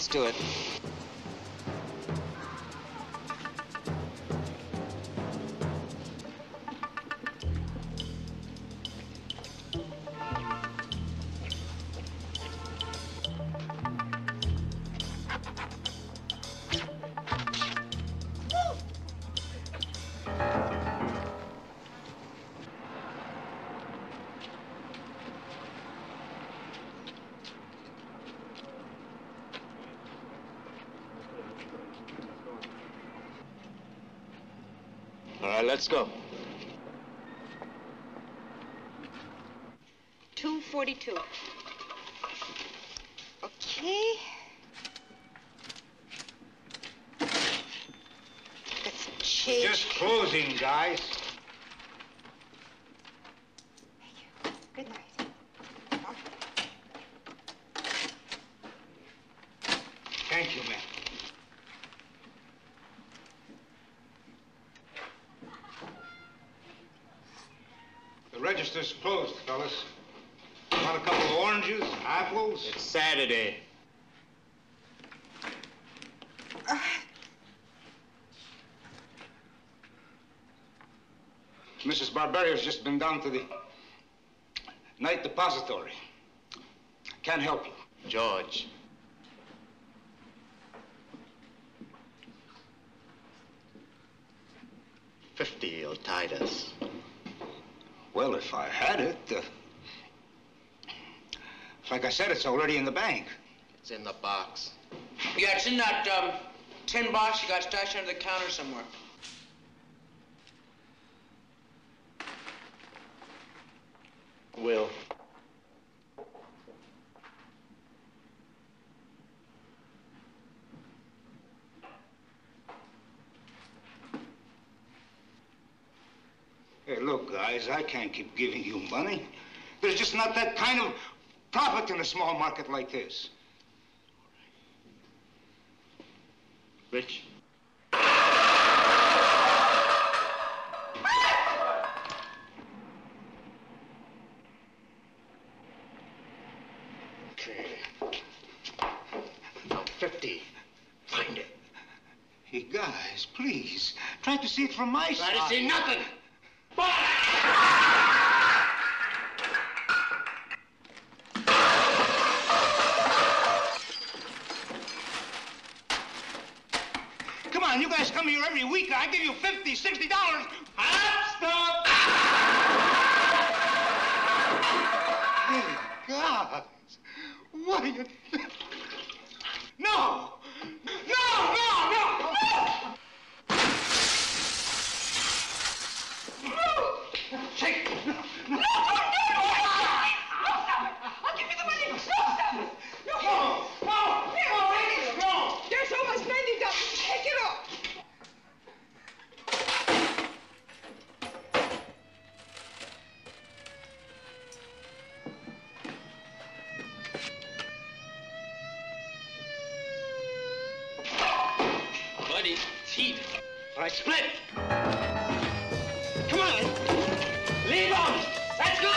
Let's do it. All right, let's go. 242. Okay. Let's change. We're just closing, guys. Good night. Thank you, man. The register's closed, fellas. Want a couple of oranges, apples? It's Saturday. Mrs. Barberia's just been down to the night depository. Can't help you. George. $50 will tide us. Well, if I had it, like I said, it's already in the bank. It's in the box. Yeah, it's in that tin box you got stashed under the counter somewhere. Will. Hey, look, guys, I can't keep giving you money. There's just not that kind of profit in a small market like this. Rich? Okay. Now, 50. Find it. Hey, guys, please, try to see it from my side. Try to see nothing! Come on, you guys come here every week. I give you $50, $60. Stop! Hey, guys, what are you... No! No, no, no! Shake! No, don't do it! I'll give you the money! No, stop it! No! No! No! There's almost $90. Take it off! Buddy, it's heat. All right, split! Come on! Leave them! Let's go!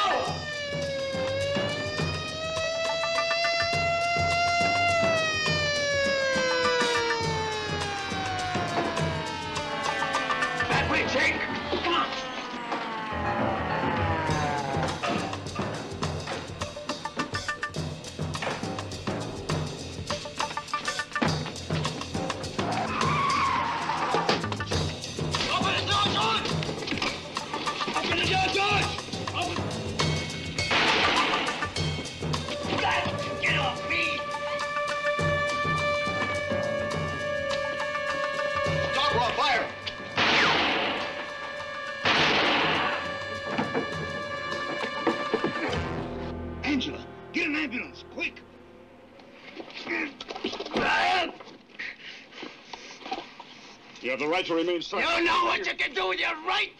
That way, Jake! Come on! Open the door, George! Open the door, George! Open... Get off me! Dog, we're on fire! Angela, get an ambulance, quick! You have the right to remain silent. You know what you can do with your right!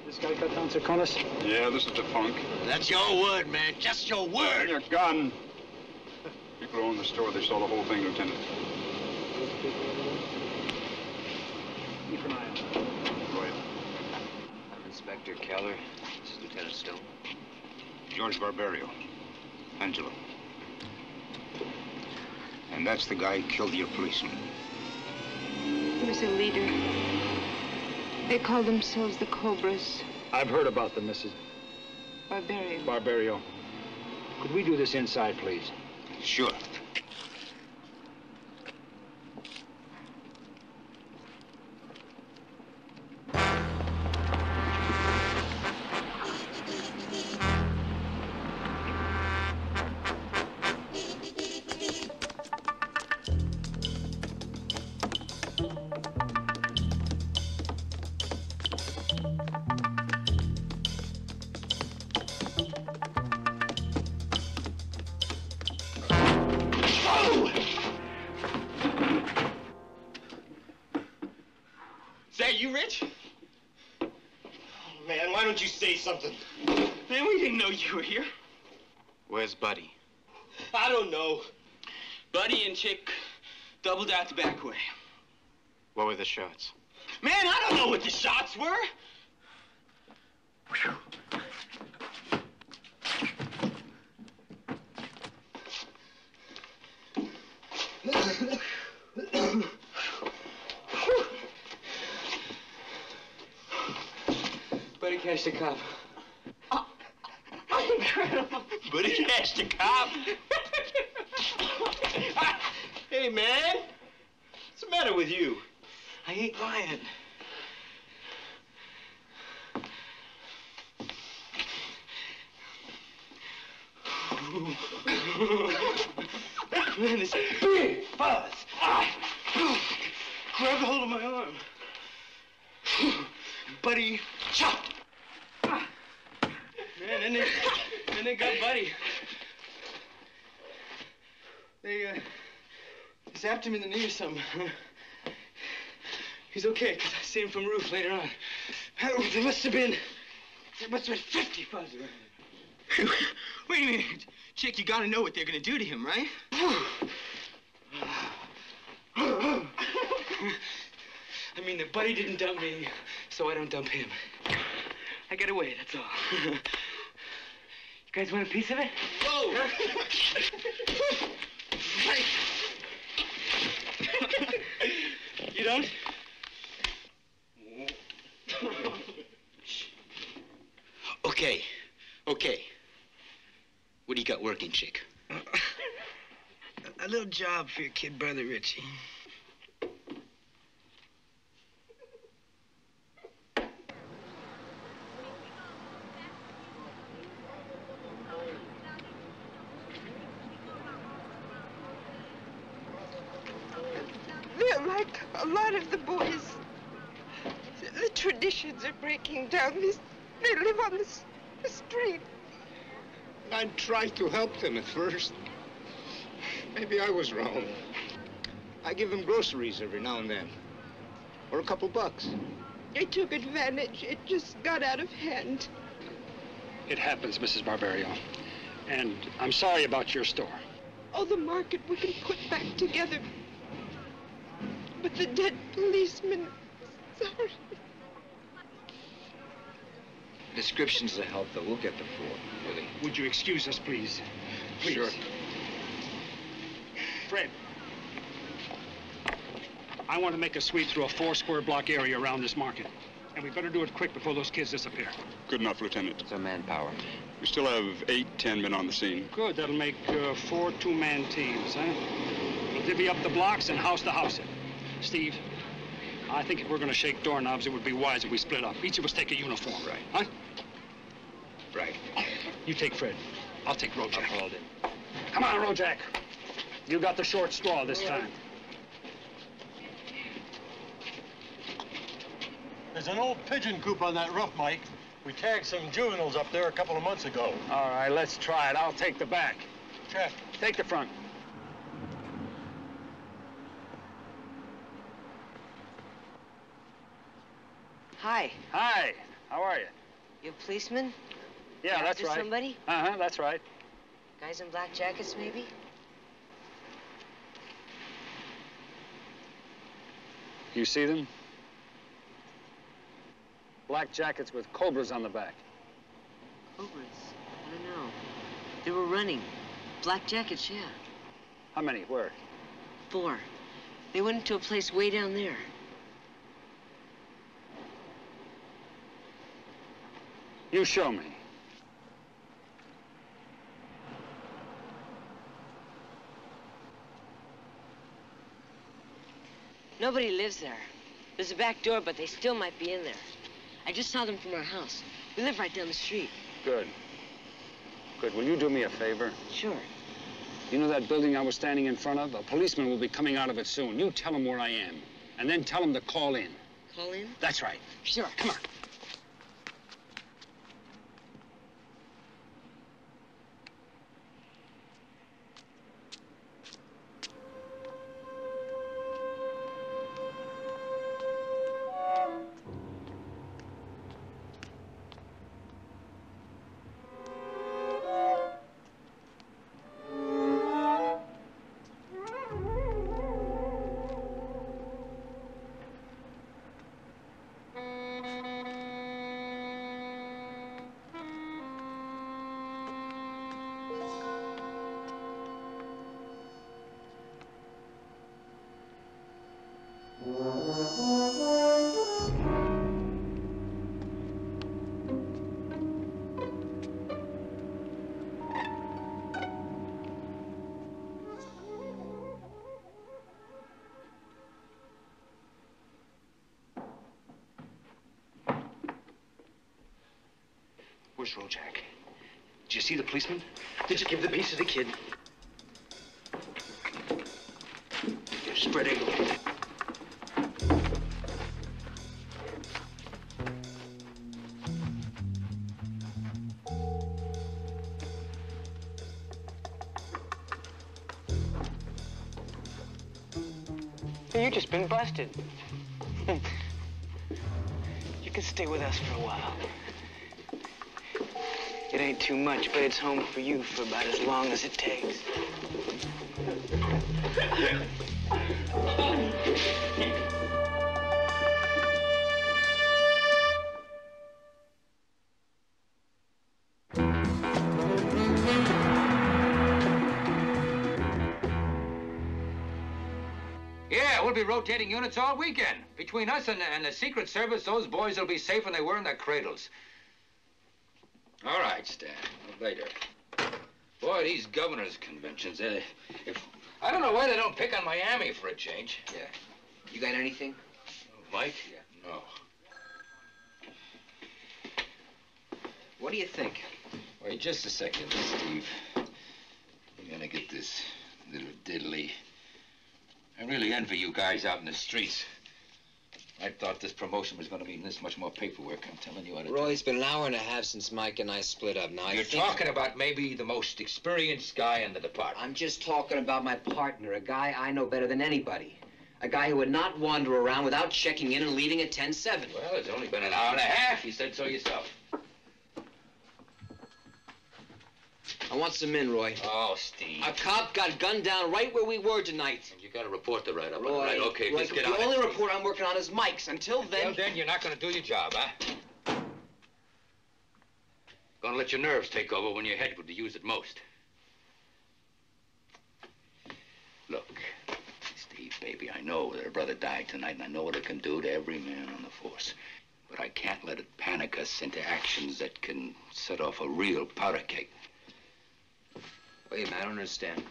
This guy got down Mr. Connors? Yeah, this is the funk. That's your word, man. Just your word. Your gun. People who own the store, they saw the whole thing, Lieutenant. Keep an eye on him. Go ahead. I'm Inspector Keller. This is Lieutenant Stone. George Barberio. Angelo. And that's the guy who killed your policeman. He was a leader. They called themselves the Cobras. I've heard about them, Mrs. Barberio. Barberio. Could we do this inside, please? Sure. Is that you, Rich? Oh, man, why don't you say something? Man, we didn't know you were here. Where's Buddy? I don't know. Buddy and Chick doubled out the back way. What were the shots? Man, I don't know what the shots were. Buddy catched a cop. Incredible. Buddy catched a cop. Hey, man. What's the matter with you? I ain't lying. Man, this big buzz. Grabbed hold of my arm. Buddy chopped. Man, then they got Buddy. They zapped him in the knee or something. He's okay, because I see him from the roof later on. There must have been 50 fuzz around him. Wait a minute. Chick, you gotta know what they're gonna do to him, right? I mean, the Buddy didn't dump me, so I don't dump him. I get away, that's all. You guys want a piece of it? Whoa! You don't? Okay. What do you got working, Chick? A little job for your kid brother, Richie. They're like a lot of the boys. The traditions are breaking down. They live on the street. I tried to help them at first. Maybe I was wrong. I give them groceries every now and then. Or a couple bucks. They took advantage. It just got out of hand. It happens, Mrs. Barberio. And I'm sorry about your store. Oh, the market we can put back together. But the dead policeman, sorry. Descriptions will help, though. We'll get the four, Willie. Would you excuse us, please? Please. Sure. Fred. I want to make a sweep through a 4-square-block area around this market. And we better do it quick before those kids disappear. Good enough, Lieutenant. It's our manpower. We still have 8, 10 men on the scene. Good. That'll make 4 two-man teams, huh? We'll divvy up the blocks and house to house it. Steve, I think if we're going to shake doorknobs, it would be wise if we split up. Each of us take a uniform. Right. Huh? Right. You take Fred. I'll take Rojack. All in. Come on, Rojack. You got the short straw this time. There's an old pigeon coop on that roof, Mike. We tagged some juveniles up there a couple of months ago. All right, let's try it. I'll take the back. Check. Take the front. Hi. Hi. How are you? You a policeman? Yeah, that's After right. somebody? Uh-huh, that's right. Guys in black jackets, maybe? You see them? Black jackets with cobras on the back. Cobras? I don't know. They were running. Black jackets, yeah. How many? Where? 4. They went into a place way down there. You show me. Nobody lives there. There's a back door, but they still might be in there. I just saw them from our house. We live right down the street. Good. Good. Will you do me a favor? Sure. You know that building I was standing in front of? A policeman will be coming out of it soon. You tell him where I am, and then tell him to call in. Call in? That's right. Sure. Come on. Where's Rojak? Did you see the policeman? Did you give the piece to the kid? They're spreading. You just been busted. You can stay with us for a while. It ain't too much, but it's home for you for about as long as it takes. Yeah, we'll be rotating units all weekend. Between us and the Secret Service, those boys will be safe when they were in their cradles. All right, Stan. Later. Boy, these governors' conventions, I don't know why they don't pick on Miami for a change. Yeah. You got anything? Mike? Yeah. No. What do you think? Wait just a second, Steve. You're gonna get this little diddly. I really envy you guys out in the streets. I thought this promotion was going to mean this much more paperwork. I'm telling you. Roy, it's been an hour and a half since Mike and I split up. Now, You're talking about maybe the most experienced guy in the department. I'm just talking about my partner, a guy I know better than anybody. A guy who would not wander around without checking in and leaving at 10:07. Well, it's only been an hour and a half. You said so yourself. I want some men, Roy. Oh, Steve. A cop got gunned down right where we were tonight. You got to report the write-up. Roy, Right, okay, Roy, just get the on only it. report I'm working on is Mike's. Until then... Well, then you're not going to do your job, huh? Going to let your nerves take over when your head would be used at most. Look, Steve, baby, I know that her brother died tonight, and I know what it can do to every man on the force. But I can't let it panic us into actions that can set off a real powder keg. Wait a minute, I don't understand.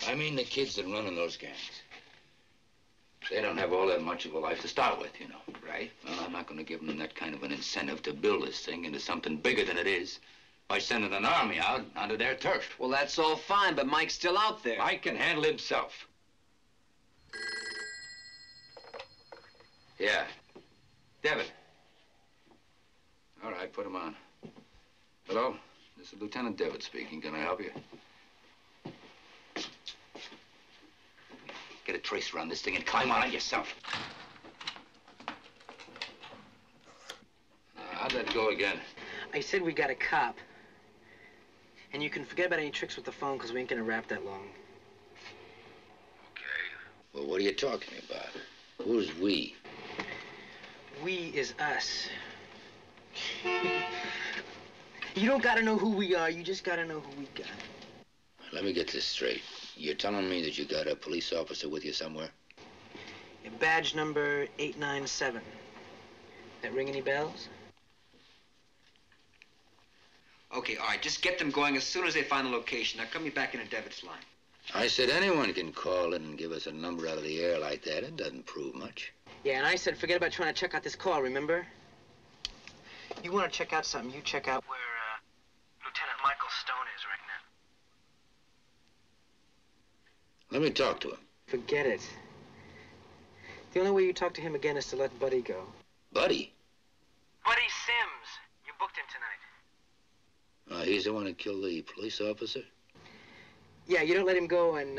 I mean the kids that run in those gangs. They don't have all that much of a life to start with, you know. Right. Well, I'm not going to give them that kind of an incentive to build this thing into something bigger than it is by sending an army out onto their turf. Well, that's all fine, but Mike's still out there. Mike can handle himself. Yeah. Devin. All right, put him on. Hello? This is Lieutenant Devitt speaking. Can I help you? Get a tracer on this thing and climb on it yourself. go again? I said we got a cop. And you can forget about any tricks with the phone, because we ain't gonna rap that long. Well, what are you talking about? Who's we? We is us. You don't gotta know who we are, you just gotta know who we got. Let me get this straight. You're telling me that you got a police officer with you somewhere? Badge number 897. That ring any bells? Okay, all right, just get them going as soon as they find the location. Now, cut me back into Devitt's line. I said anyone can call in and give us a number out of the air like that. It doesn't prove much. Yeah, and I said forget about trying to check out this call, remember? You want to check out something, you check out where Lieutenant Michael Stone is right now. Let me talk to him. Forget it. The only way you talk to him again is to let Buddy go. Buddy? Buddy Sims. You booked him tonight. He's the one who killed the police officer? Yeah, you don't let him go, and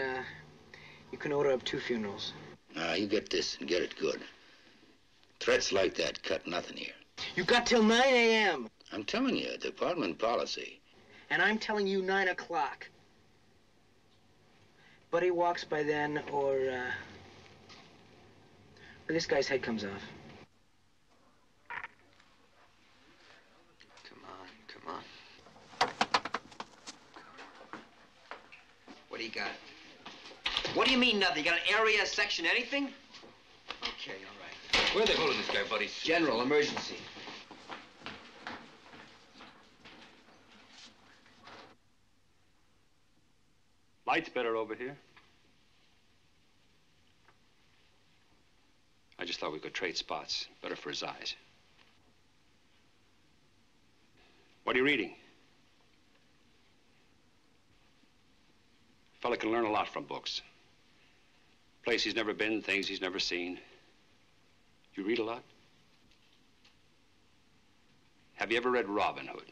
you can order up 2 funerals. You get this and get it good. Threats like that cut nothing here. You got till 9 a.m. I'm telling you, department policy. And I'm telling you 9 o'clock. Buddy walks by then, or this guy's head comes off. Come on. What do you got? What do you mean nothing? You got an area, a section, anything? Okay, all right. Where are they holding this guy, Buddy? General, emergency. Light's better over here. I just thought we could trade spots. Better for his eyes. What are you reading? A fella can learn a lot from books. Place he's never been, things he's never seen. You read a lot? Have you ever read Robin Hood?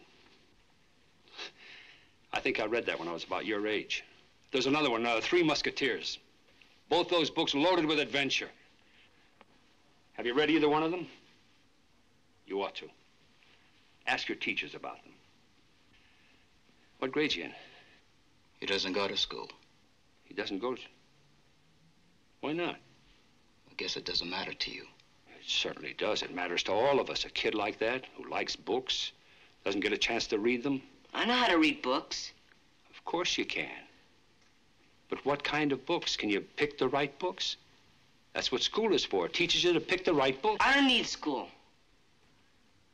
I think I read that when I was about your age. There's another one, Three Musketeers. Both those books loaded with adventure. Have you read either one of them? You ought to. Ask your teachers about them. What grade's you in? He doesn't go to school. He doesn't go to... Why not? I guess it doesn't matter to you. It certainly does. It matters to all of us. A kid like that, who likes books, doesn't get a chance to read them. I know how to read books. Of course you can. But what kind of books? Can you pick the right books? That's what school is for. It teaches you to pick the right books. I don't need school.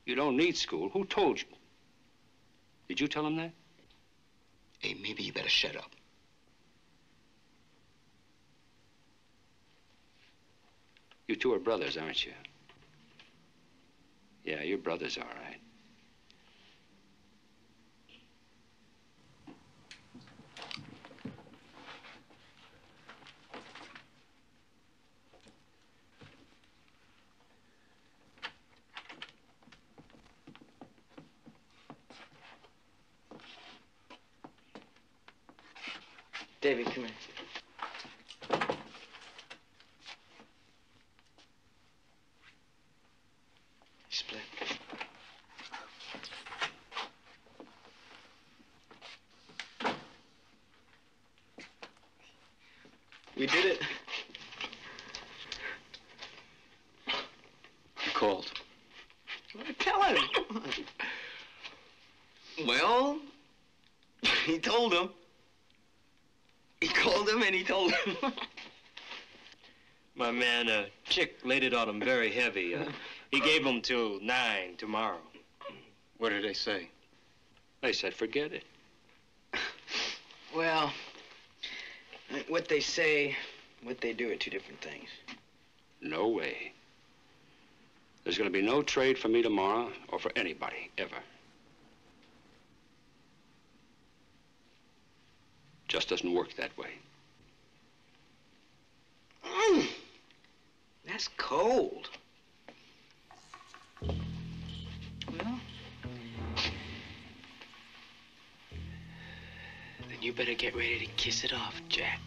You don't need school? Who told you? Did you tell him that? Hey, maybe you better shut up. You two are brothers, aren't you? Yeah, you're brothers, all right. David, come here. Split. We did it. You called. Tell him. Well, he told him. He called him and he told him. My man, Chick laid it on him very heavy. He gave him till 9 tomorrow. What did they say? They said forget it. Well, what they say, what they do are 2 different things. No way. There's going to be no trade for me tomorrow or for anybody, ever. Just doesn't work that way. That's cold. Well, then you better get ready to kiss it off, Jack.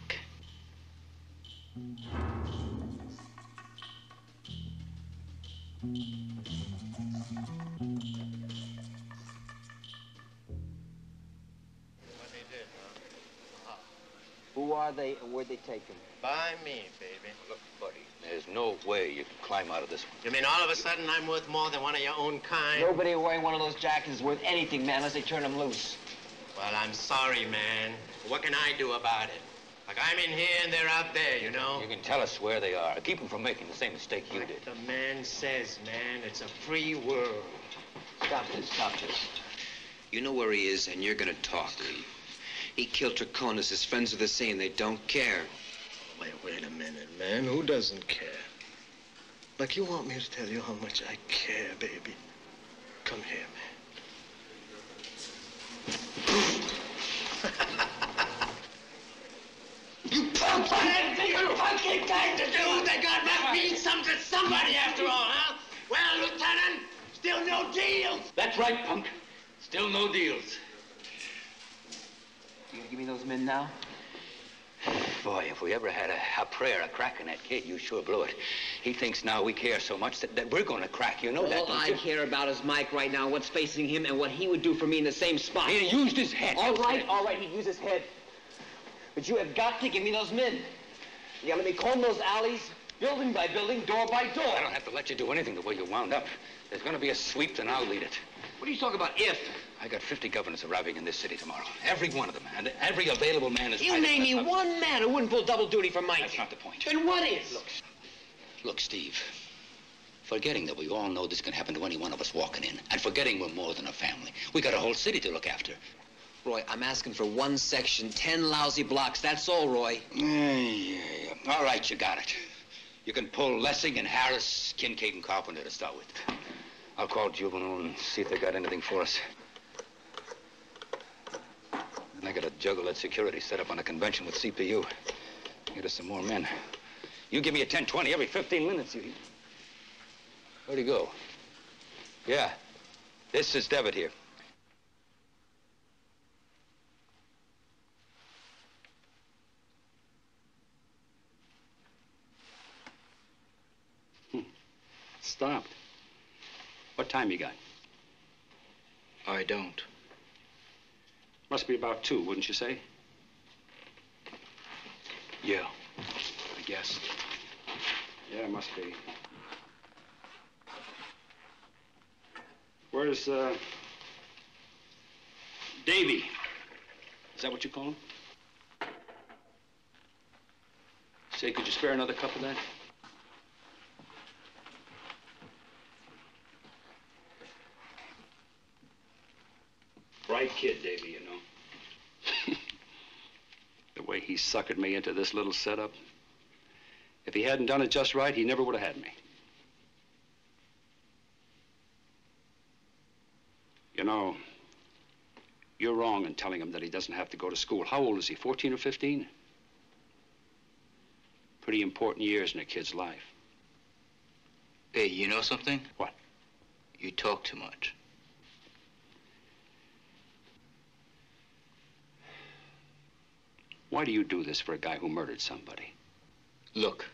Who are they and where'd they take him? By me, baby. Look, buddy, there's no way you can climb out of this one. You mean all of a sudden I'm worth more than one of your own kind? Nobody wearing one of those jackets is worth anything, man, unless they turn him loose. Well, I'm sorry, man. What can I do about it? Like, I'm in here and they're out there, you know? You can tell us where they are. Keep them from making the same mistake you did. The man says, man, it's a free world. Stop this, stop this. You know where he is, and you're gonna talk. He killed Trachonis. His friends are the same. They don't care. Wait a minute, man. Who doesn't care? Like, you want me to tell you how much I care, baby? Come here, man. You punk! What anything you fucking time to do? They got must mean something to somebody after all, huh? Well, Lieutenant, still no deals. That's right, punk. Still no deals. You gonna give me those men now? Boy, if we ever had a prayer of cracking that kid, you sure blew it. He thinks now we care so much that we're going to crack. You know that, All don't I you? care about is Mike right now, what's facing him, and what he would do for me in the same spot. He used his head. All right, he'd use his head. But you have got to give me those men. You gotta let me comb those alleys, building by building, door by door. I don't have to let you do anything the way you wound up. There's going to be a sweep, and I'll lead it. What are you talking about, if? I got 50 governors arriving in this city tomorrow. Every one of them, and every available man is... You name me one man who wouldn't pull double duty for Mike. That's not the point. Then what is? Look, Steve. Forgetting that we all know this can happen to any one of us walking in, and forgetting we're more than a family. We got a whole city to look after. Roy, I'm asking for one section, 10 lousy blocks. That's all, Roy. Yeah. All right, you got it. You can pull Lessing and Harris, Kincaid and Carpenter to start with. I'll call Juvenile and see if they got anything for us. And I gotta juggle that security set up on a convention with CPU. Get us some more men. You give me a 10-20 every 15 minutes. Where'd he go? Yeah. This is Devitt here. Stopped. What time you got? I don't. Must be about 2, wouldn't you say? Yeah, I guess. Yeah, it must be. Where's, Davy? Is that what you call him? Say, could you spare another cup of that? Bright kid, Davy, you know. The way he suckered me into this little setup. If he hadn't done it just right, he never would have had me. You know, you're wrong in telling him that he doesn't have to go to school. How old is he, 14 or 15? Pretty important years in a kid's life. Hey, you know something? What? You talk too much. Why do you do this for a guy who murdered somebody? Look,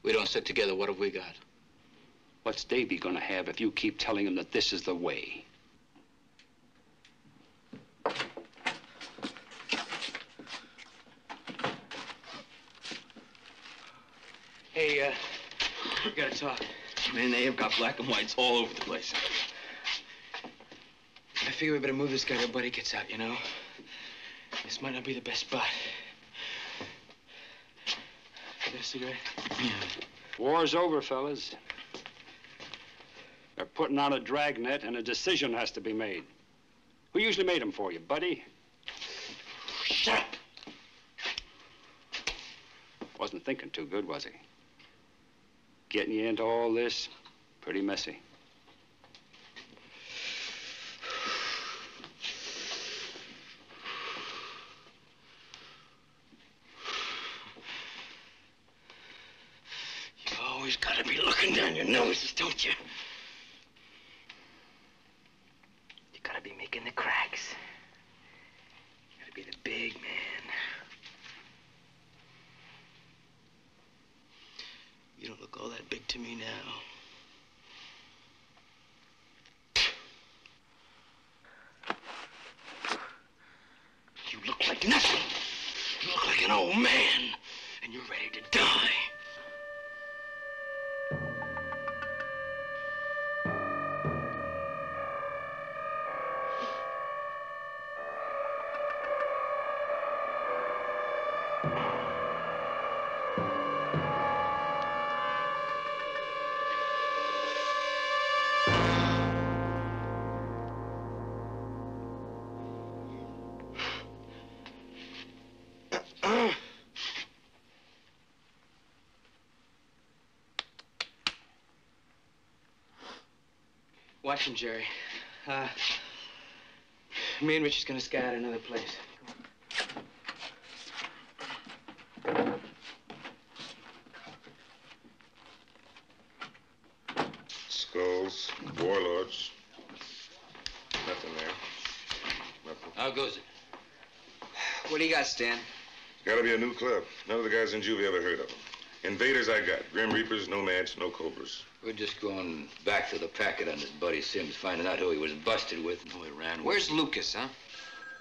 we don't stick together. What have we got? What's Davy gonna have if you keep telling him that this is the way? Hey, we gotta talk. Man, they have got black and whites all over the place. I figure we better move this guy till Buddy gets out, you know? This might not be the best spot. Get a cigarette? Yeah. War's over, fellas. They're putting out a dragnet and a decision has to be made. Who usually made them for you, Buddy? Shut up! Wasn't thinking too good, was he? Getting you into all this, pretty messy. You've always got to be looking down your noses, don't you? You got to be making the cracks. You got to be the big man. You don't look all that big to me now. You look like nothing. You look like an old man, and you're ready to die. Watch him, Jerry. Me and Richie's gonna scout another place. Skulls, warlords. Nothing there. Nothing. How goes it? What do you got, Stan? Gotta be a new club. None of the guys in Juvie ever heard of them. Invaders I got. Grim Reapers, Nomads, no Cobras. We're just going back to the packet on this Buddy Sims, finding out who he was busted with and who he ran with. Where's Lucas, huh?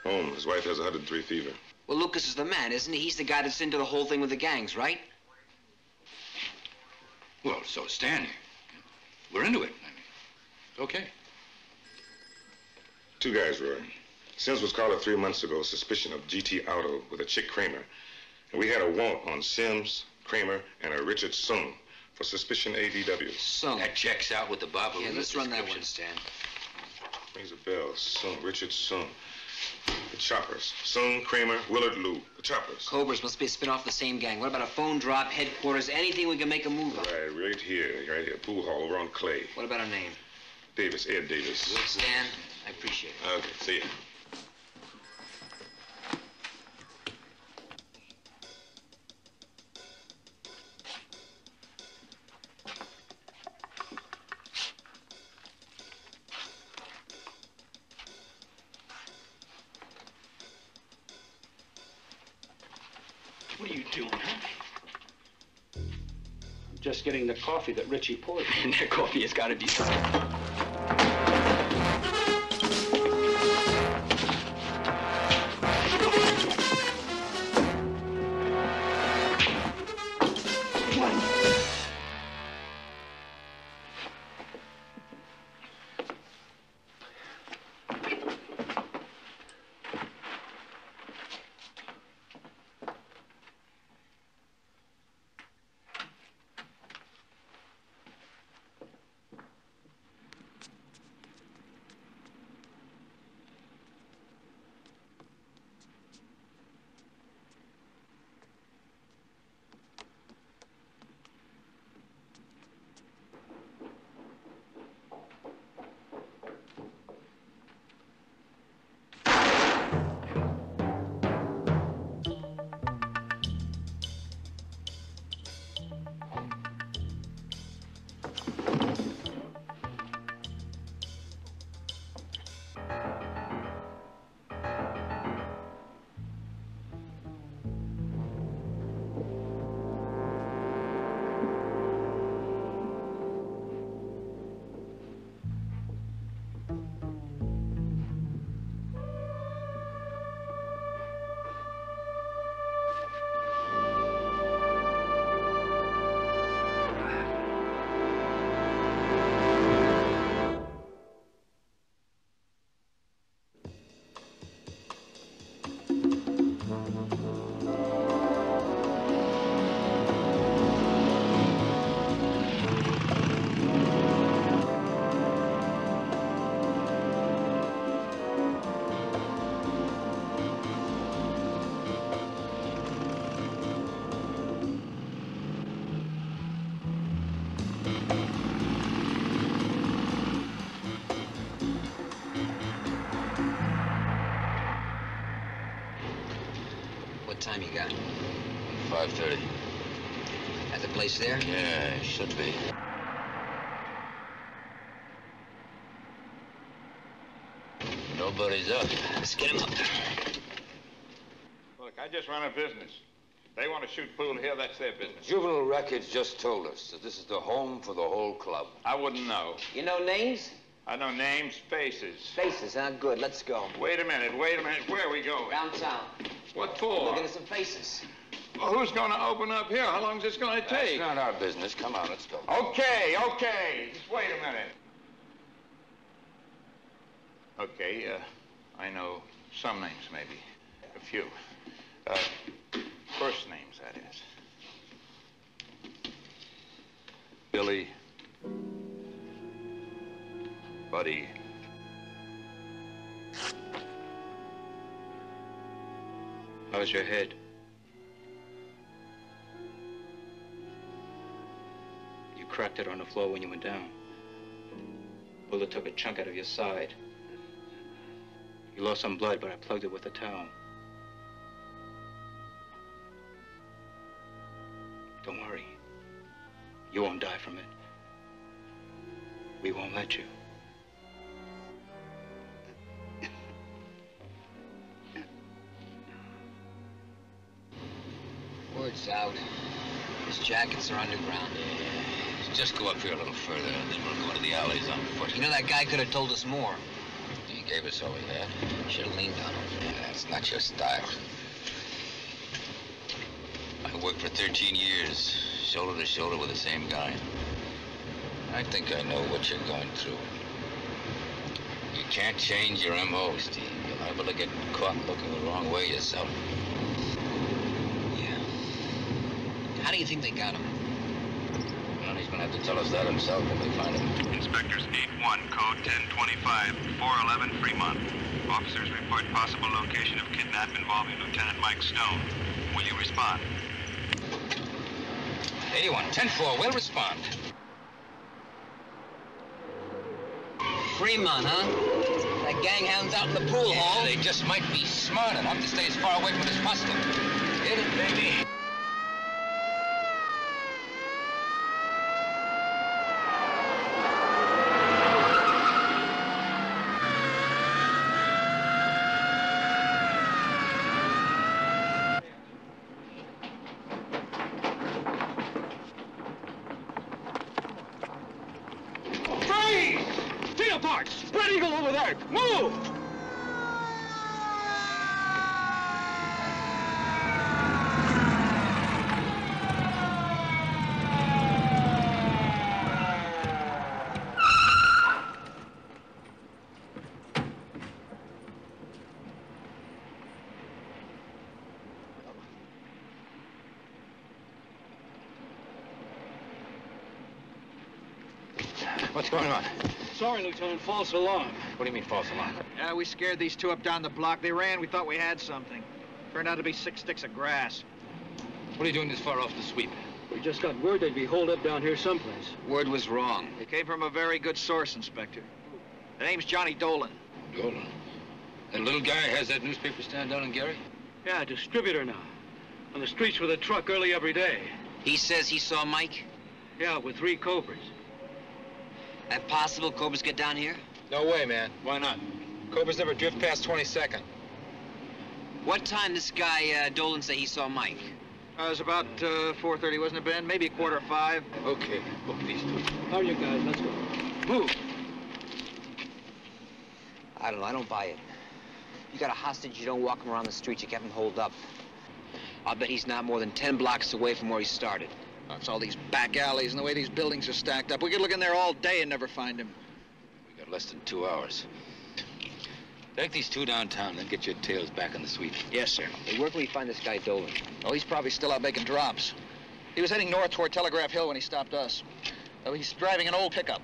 Home. His wife has 103 fever. Well, Lucas is the man, isn't he? He's the guy that's into the whole thing with the gangs, right? Well, so Stan here. We're into it. I mean, it's okay. Two guys, Roy. Sims was called up 3 months ago, suspicion of GT Auto with a chick Kramer. And we had a warrant on Sims, Kramer, and a Richard Sung for suspicion ADW. Sung. That checks out with the Bob. Yeah, let's run that one, Stan. Rings a bell. Sung, Richard Sung. The Choppers. Sung, Kramer, Willard Lou. The Choppers. Cobras must be a spin-off of the same gang. What about a phone drop, headquarters, anything we can make a move on? Right here. Pool hall over on Clay. What about our name? Davis, Ed Davis. Good, Stan. I appreciate it. Okay, see ya. What are you doing, huh? I'm just getting the coffee that Richie poured. And that coffee has got to be... Time you got? 5:30. At the place there? Yeah, it should be. Nobody's up. Let's get him up. Look, I just run a business. They want to shoot pool here, that's their business. Juvenile Records just told us that this is the home for the whole club. I wouldn't know. You know names? I know names, faces. Faces, huh? Good, let's go. Wait a minute. Where are we going? Downtown. What for? Looking at some faces. Well, who's going to open up here? How long is this going to take? That's not our business. Come on, let's go. Okay. Just wait a minute. Okay, I know some names, maybe. A few. First names, that is. Billy. Buddy. How's your head? You cracked it on the floor when you went down. Bullet took a chunk out of your side. You lost some blood, but I plugged it with a towel. Don't worry. You won't die from it. We won't let you. Word's out. His jackets are underground. Just go up here a little further, and then we'll go into the alleys on foot. You know, that guy could have told us more. He gave us all he had. Should have leaned on him. Yeah, that's not your style. I worked for 13 years, shoulder to shoulder with the same guy. I think I know what you're going through. You can't change your M.O., Steve. You're liable to get caught looking the wrong way yourself. Yeah. How do you think they got him? Well, he's gonna have to tell us that himself when we find him. Inspectors 8-1, code 1025, 411 Fremont. Officers report possible location of kidnap involving Lieutenant Mike Stone. Will you respond? 81, 10-4, we'll respond. Fremont, huh? That gang hound's out in the pool hall. They just might be smart enough to stay as far away from it as possible. Hit it, baby. Spread eagle over there! Move! What's going on? Sorry, Lieutenant, false alarm. What do you mean, false alarm? Yeah, we scared these two up down the block. They ran. We thought we had something. Turned out to be 6 sticks of grass. What are you doing this far off the sweep? We just got word they'd be holed up down here someplace. Word was wrong. It came from a very good source, Inspector. The name's Johnny Dolan. Dolan? That little guy has that newspaper stand down in Gary? Yeah, distributor now. On the streets with a truck early every day. He says he saw Mike? Yeah, with 3 Cobras. That possible Cobras get down here? No way, man. Why not? Cobras never drift past 22nd. What time this guy, Dolan, say he saw Mike? It was about 4:30, wasn't it, Ben? Maybe 4:45. Okay, book these two. How are you guys? Let's go. Move. I don't know. I don't buy it. You got a hostage, you don't walk him around the streets, you kept him holed up. I'll bet he's not more than 10 blocks away from where he started. It's all these back alleys and the way these buildings are stacked up. We could look in there all day and never find him. We got less than 2 hours. Take these two downtown, then get your tails back on the sweep. Yes, sir. Hey, where can we find this guy Dolan? Oh, he's probably still out making drops. He was heading north toward Telegraph Hill when he stopped us. He's driving an old pickup.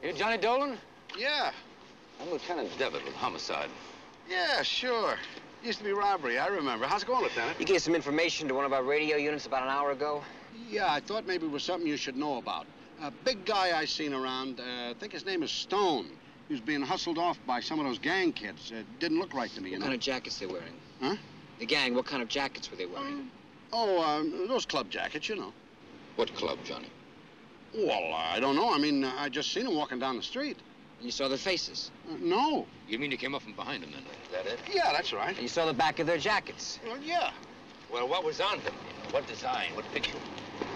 You Johnny Dolan? Yeah. I'm Lieutenant Devitt with Homicide. Yeah, sure. Used to be robbery, I remember. How's it going, Lieutenant? You gave some information to one of our radio units about an hour ago? Yeah, I thought maybe it was something you should know about. A big guy I seen around, I think his name is Stone. He was being hustled off by some of those gang kids. Didn't look right to me, you know. What kind of jackets they wearing? Huh? The gang, what kind of jackets were they wearing? Those club jackets, you know. What club, Johnny? Well, I don't know. I mean, I just seen them walking down the street. And you saw their faces? No. You mean you came up from behind them, then? Is that it? Yeah, that's right. And you saw the back of their jackets? Well, yeah. Well, what was on them? What design? What picture?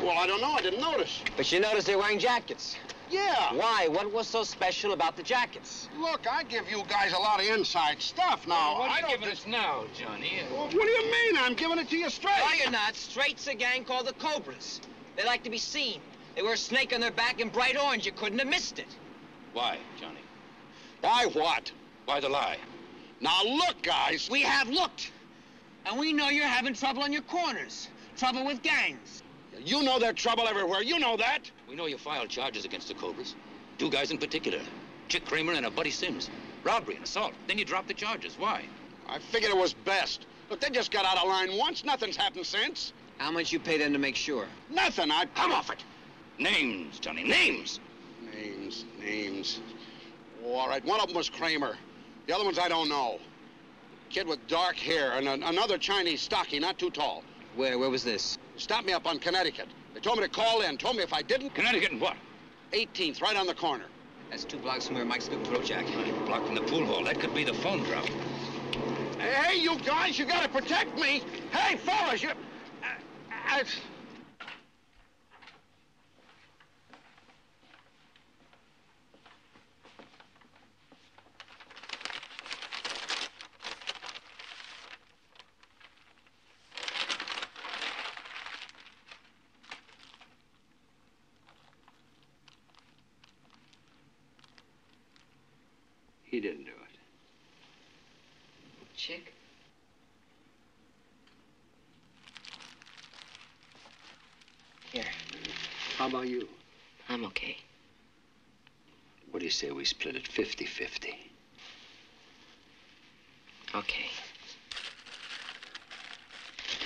Well, I don't know. I didn't notice. But you noticed they're wearing jackets? Yeah. Why? What was so special about the jackets? Look, I give you guys a lot of inside stuff now. Well, what are you giving us now, Johnny? Well, what do you mean? I'm giving it to you straight. No, you're not. Straight's a gang called the Cobras. They like to be seen. They wear a snake on their back in bright orange. You couldn't have missed it. Why, Johnny? Why what? Why the lie? Now, look, guys. We have looked. And we know you're having trouble on your corners. Trouble with gangs. You know there's trouble everywhere. You know that. We know you filed charges against the Cobras. 2 guys in particular. Chick Kramer and a Buddy Sims. Robbery and assault. Then you dropped the charges. Why? I figured it was best. But they just got out of line once. Nothing's happened since. How much you pay them to make sure? Nothing. Come off it. Names, Johnny, names. Names. Oh, all right, one of them was Kramer. The other ones I don't know. Kid with dark hair and another Chinese stocky, not too tall. Where was this? Stopped me up on Connecticut. They told me to call in. Told me if I didn't... Connecticut and what? 18th, right on the corner. That's 2 blocks from where Mike's good throat jack. Block from the pool hall. That could be the phone drop. Hey, you guys, you gotta protect me. Hey, fellas, you... He didn't do it. Chick? Here. How about you? I'm okay. What do you say we split it 50-50? Okay.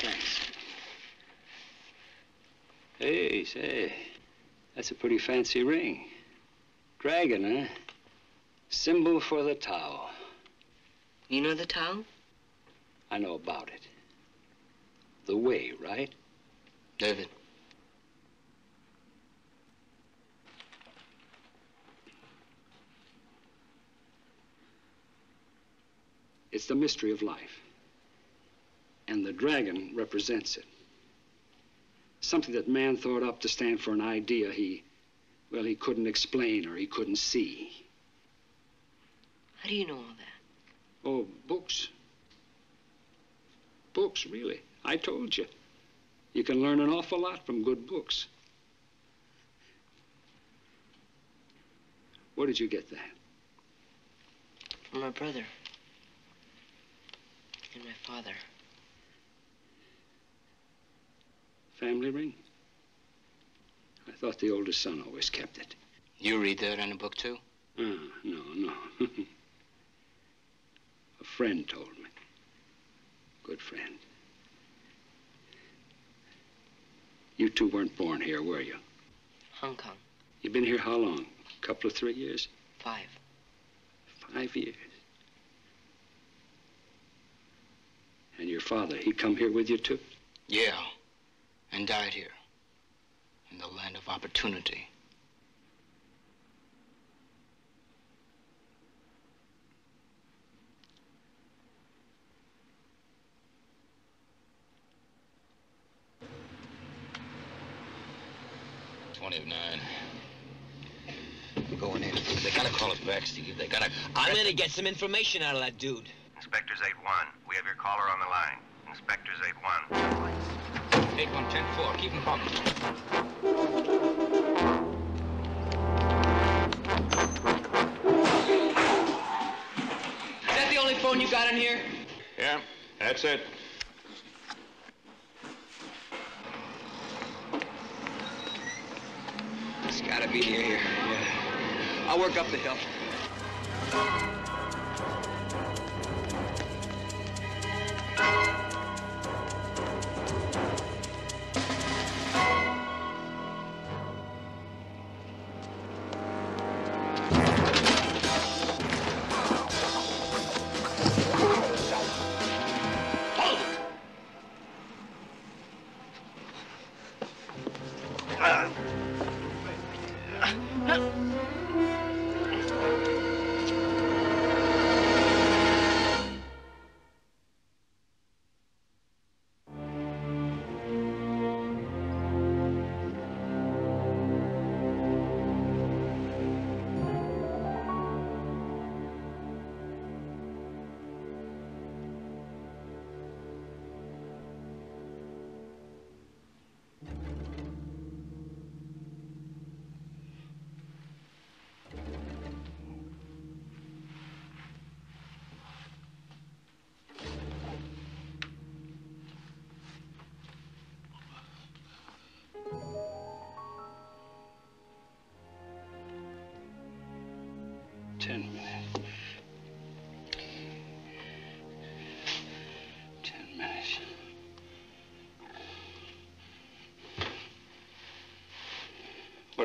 Thanks. Hey, say, that's a pretty fancy ring. Dragon, huh? Symbol for the Tao. You know the Tao? I know about it. The way, right? David. It's the mystery of life. And the dragon represents it. Something that man thought up to stand for an idea he couldn't explain or he couldn't see. How do you know all that? Oh, books. Books, really. I told you. You can learn an awful lot from good books. Where did you get that? From my brother. And my father. Family ring? I thought the oldest son always kept it. You read that in a book, too? No. A friend told me. Good friend. You two weren't born here, were you? Hong Kong. You've been here how long? A couple of 3 years? 5. 5 years. And your father, he come here with you, too? Yeah. And died here. In the land of opportunity. Going in. They gotta call us back, Steve. They gotta... I'm gonna get some information out of that dude. Inspectors 8-1, we have your caller on the line. Inspectors 8-1. 8-1-10-4, keep him pumping. Is that the only phone you got in here? Yeah, that's it. It's gotta be near here. Yeah. I'll work up the hill.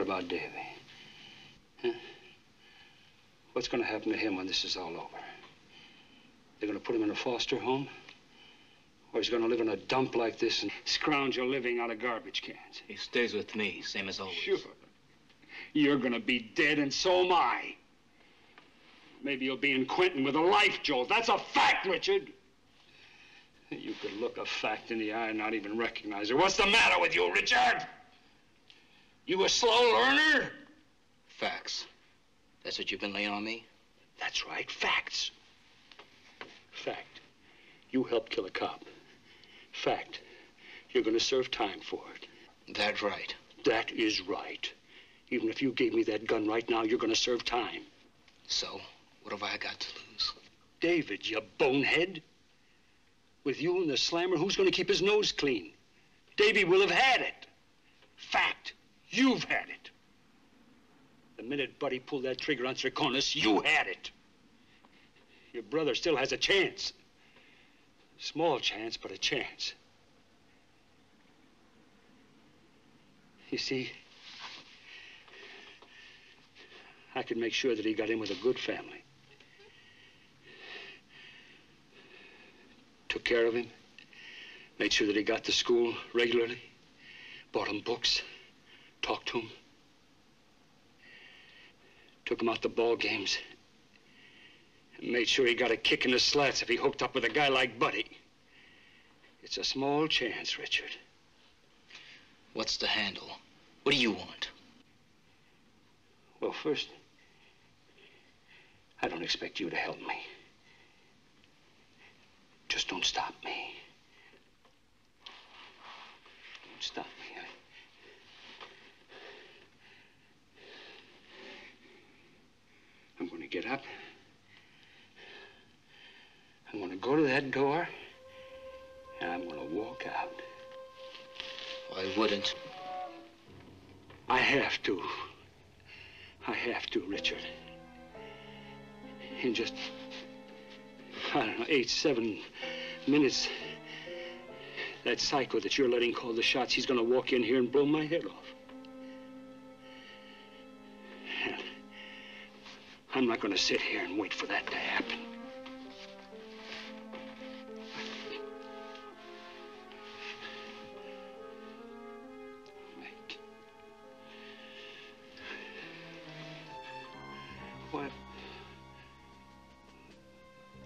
about Davy? Huh? What's going to happen to him when this is all over? They're going to put him in a foster home? Or he's going to live in a dump like this and scrounge a living out of garbage cans? He stays with me, same as always. Sure. You're going to be dead, and so am I. Maybe you'll be in Quentin with a life jolt. That's a fact, Richard. You could look a fact in the eye and not even recognize it. What's the matter with you, Richard? You a slow learner? Facts. That's what you've been laying on me? That's right, facts. Fact, you helped kill a cop. Fact, you're going to serve time for it. That's right. That is right. Even if you gave me that gun right now, you're going to serve time. So, what have I got to lose? David, you bonehead. With you and the slammer, who's going to keep his nose clean? Davy will have had it. Fact, you've had it. The minute Buddy pulled that trigger on Triconis, you had it. Your brother still has a chance. Small chance, but a chance. You see, I could make sure that he got in with a good family. Took care of him. Made sure that he got to school regularly. Bought him books. Talked to him. Took him out to ball games. And made sure he got a kick in the slats if he hooked up with a guy like Buddy. It's a small chance, Richard. What's the handle? What do you want? Well, first, I don't expect you to help me. Just don't stop me. Don't stop me. I'm going to get up. I'm going to go to that door, and I'm going to walk out. I wouldn't. I have to. I have to, Richard. In just, I don't know, 8, 7 minutes, that psycho that you're letting call the shots, he's going to walk in here and blow my head off. And I'm not going to sit here and wait for that to happen.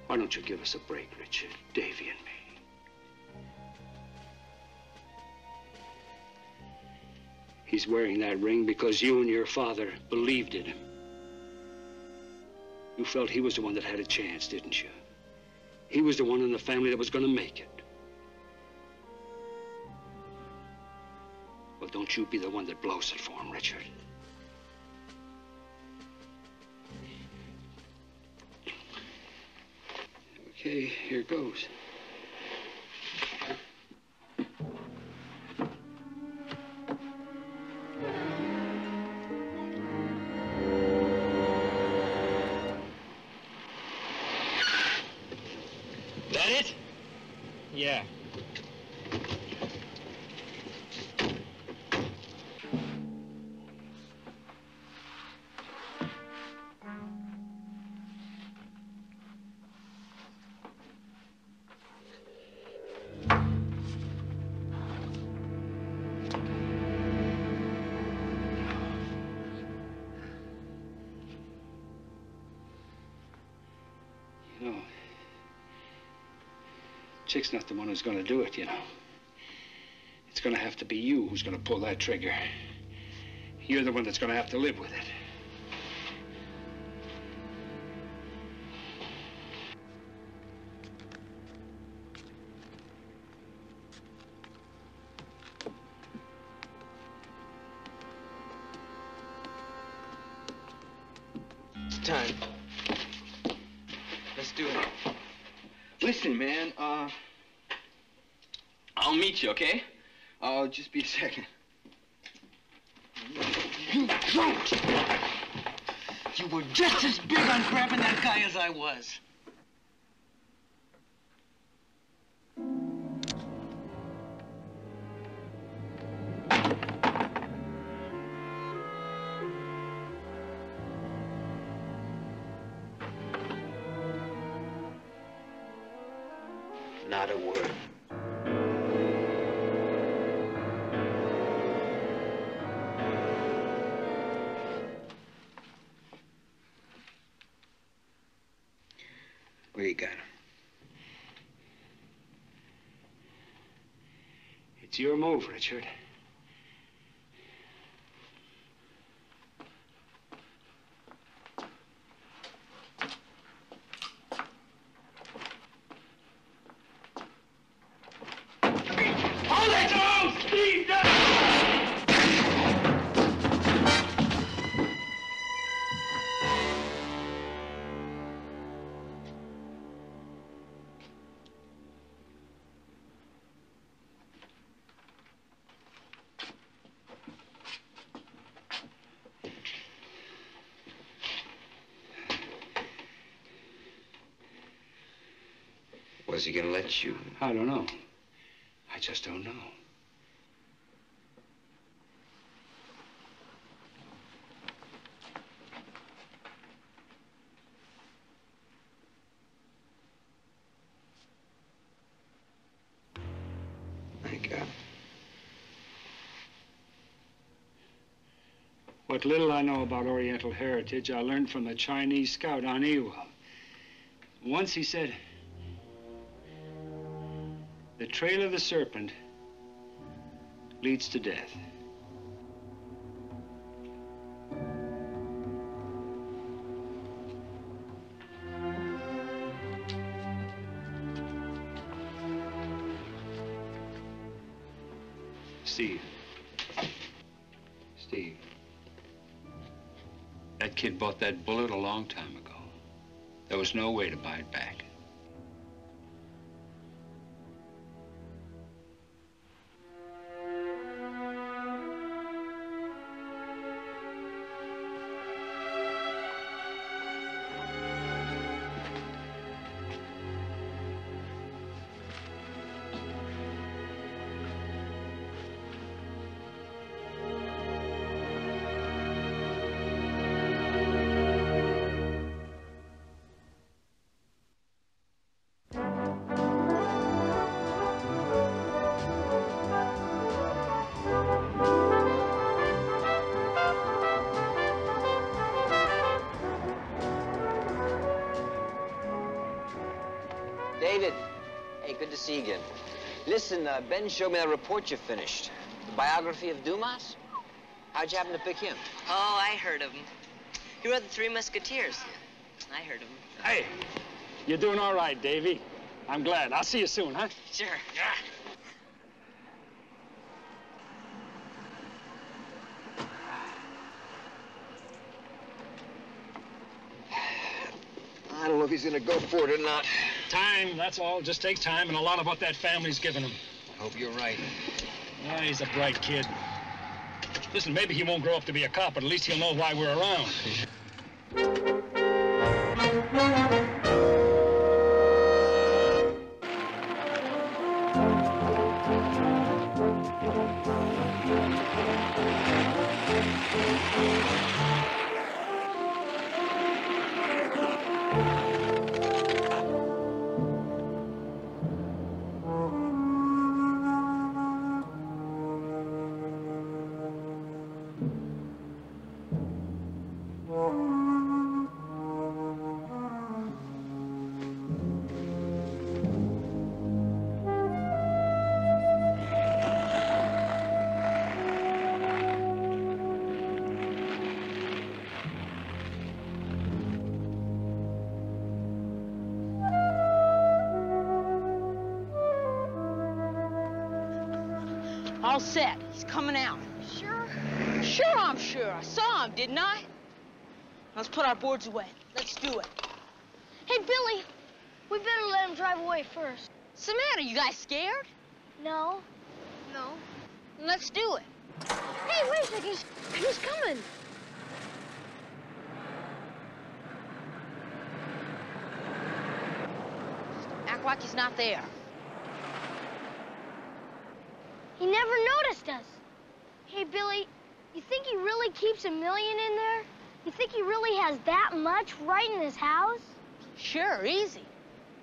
Why don't you give us a break, Richard, Davy and me? He's wearing that ring because you and your father believed in him. You felt he was the one that had a chance, didn't you? He was the one in the family that was going to make it. Well, don't you be the one that blows it for him, Richard. Okay, here goes. That it? Yeah. You know, Chick's not the one who's going to do it, you know. It's going to have to be you who's going to pull that trigger. You're the one that's going to have to live with it. It's time. Let's do it. Listen, man, I'll meet you, okay? I'll just be a second. You don't! You were just as big on grabbing that guy as I was. Not a word. Where you got him? It's your move, Richard. Hold it down! Steve, down! Was he gonna let you? I don't know. I just don't know. Thank God. What little I know about Oriental heritage, I learned from a Chinese scout on Ewell. Once he said, the trail of the serpent leads to death. Steve. Steve. That kid bought that bullet a long time ago. There was no way to buy it back. David. Hey, good to see you again. Listen, Ben showed me that report you finished. The biography of Dumas. How'd you happen to pick him? Oh, I heard of him. He wrote The Three Musketeers. I heard of him. Hey, you're doing all right, Davy. I'm glad. I'll see you soon, huh? Sure. I don't know if he's gonna go for it or not. Time, that's all. Just takes time and a lot of what that family's given him. I hope you're right. Yeah, he's a bright kid. Listen, maybe he won't grow up to be a cop, but at least he'll know why we're around. All set. He's coming out. Sure? Sure, I'm sure. I saw him, didn't I? Let's put our boards away. Let's do it. Hey, Billy, we better let him drive away first. What's the matter? You guys scared? No. No. Let's do it. Hey, wait a second. He's coming. Act like he's not there. He never noticed us. Hey, Billy, you think he really keeps $1 million in there? You think he really has that much right in his house? Sure, easy.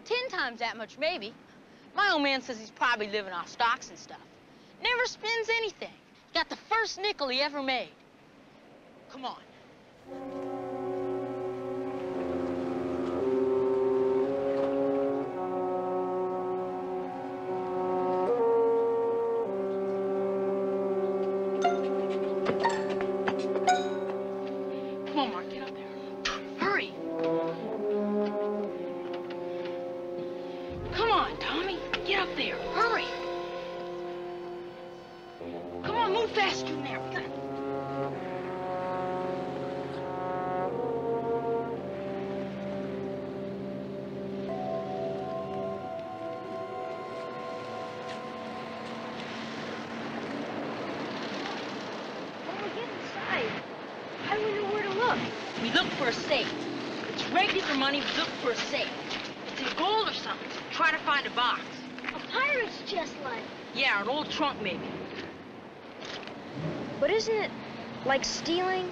10 times that much, maybe. My old man says he's probably living off stocks and stuff. Never spends anything. Got the first nickel he ever made. Come on. Come on, Mark, get up there. Hurry. Come on, Tommy. Get up there. Hurry. Come on, move faster than there. We gotta... When we get inside, how do we know where to look? We look for a safe. It's regular money, we look for a safe. It's in gold or something, so try to find a box. A pirate's chest like. Yeah, an old trunk maybe. But isn't it like stealing?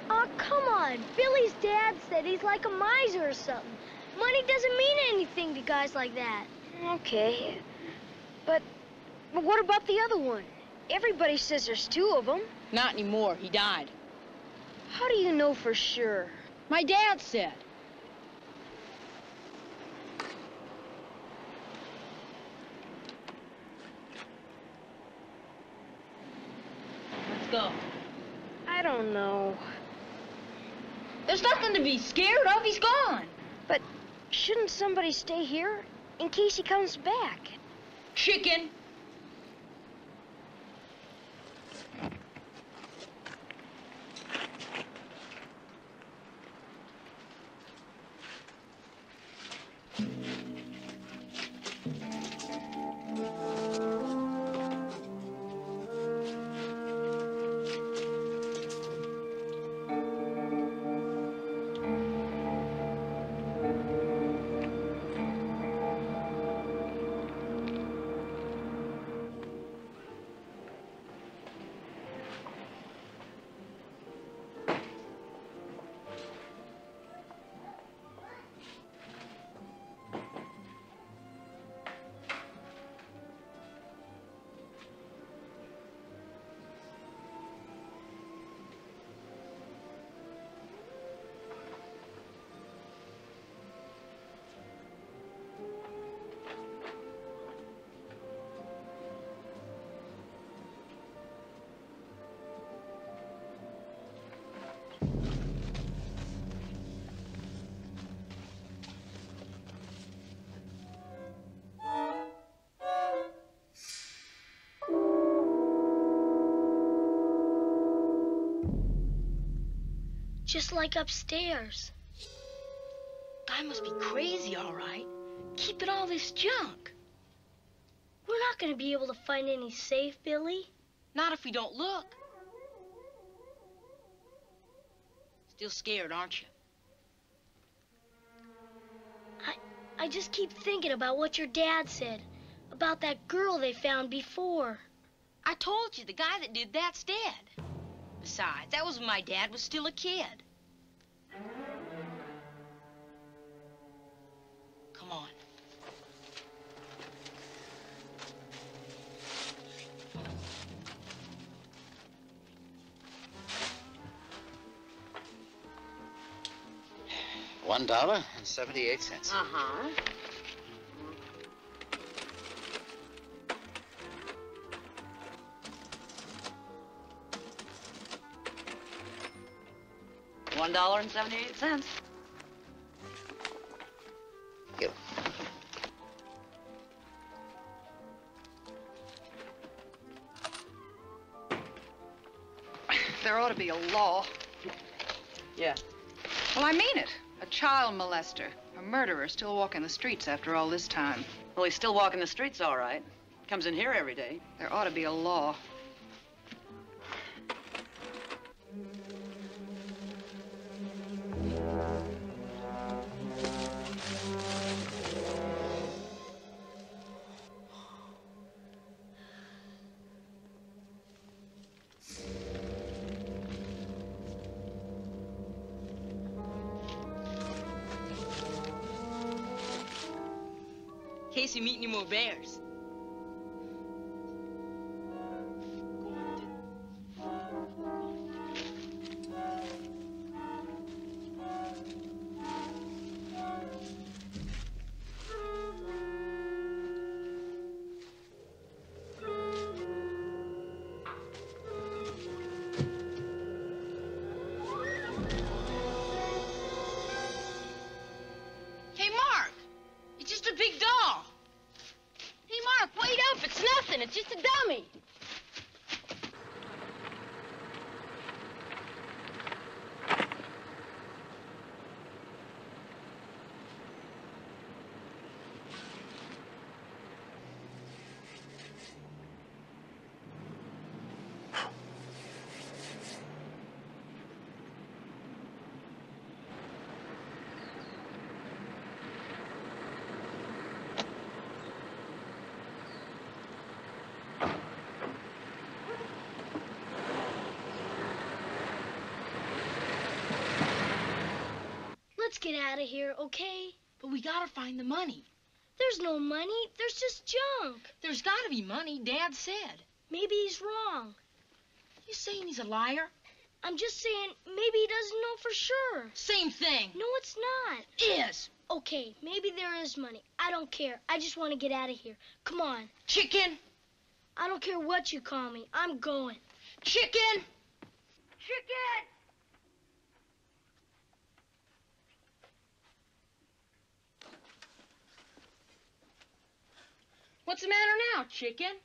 Oh, come on. Billy's dad said he's like a miser or something. Money doesn't mean anything to guys like that. Okay. But what about the other one? Everybody says there's two of them. Not anymore, he died. How do you know for sure? My dad said. Let's go. I don't know. There's nothing to be scared of. He's gone. But shouldn't somebody stay here in case he comes back? Chicken. Just like upstairs. Guy must be crazy, all right. Keeping all this junk. We're not going to be able to find any safe, Billy. Not if we don't look. Still scared, aren't you? I just keep thinking about what your dad said. About that girl they found before. I told you, the guy that did that's dead. Besides, that was when my dad was still a kid. Come on. $1.78. Uh-huh. $1.78. You. There ought to be a law. Yeah. Well, I mean it. A child molester, a murderer still walking the streets after all this time. Well, he's still walking the streets, all right. Comes in here every day. There ought to be a law. case you meet any more bears. It's just a dummy. Let's get out of here, okay? But we gotta find the money. There's no money. There's just junk. There's gotta be money, Dad said. Maybe he's wrong. You saying he's a liar? I'm just saying maybe he doesn't know for sure. Same thing. No, it's not. Is. Okay, maybe there is money. I don't care. I just want to get out of here. Come on. Chicken. I don't care what you call me. I'm going. Chicken. Chicken! What's the matter now, Chicken?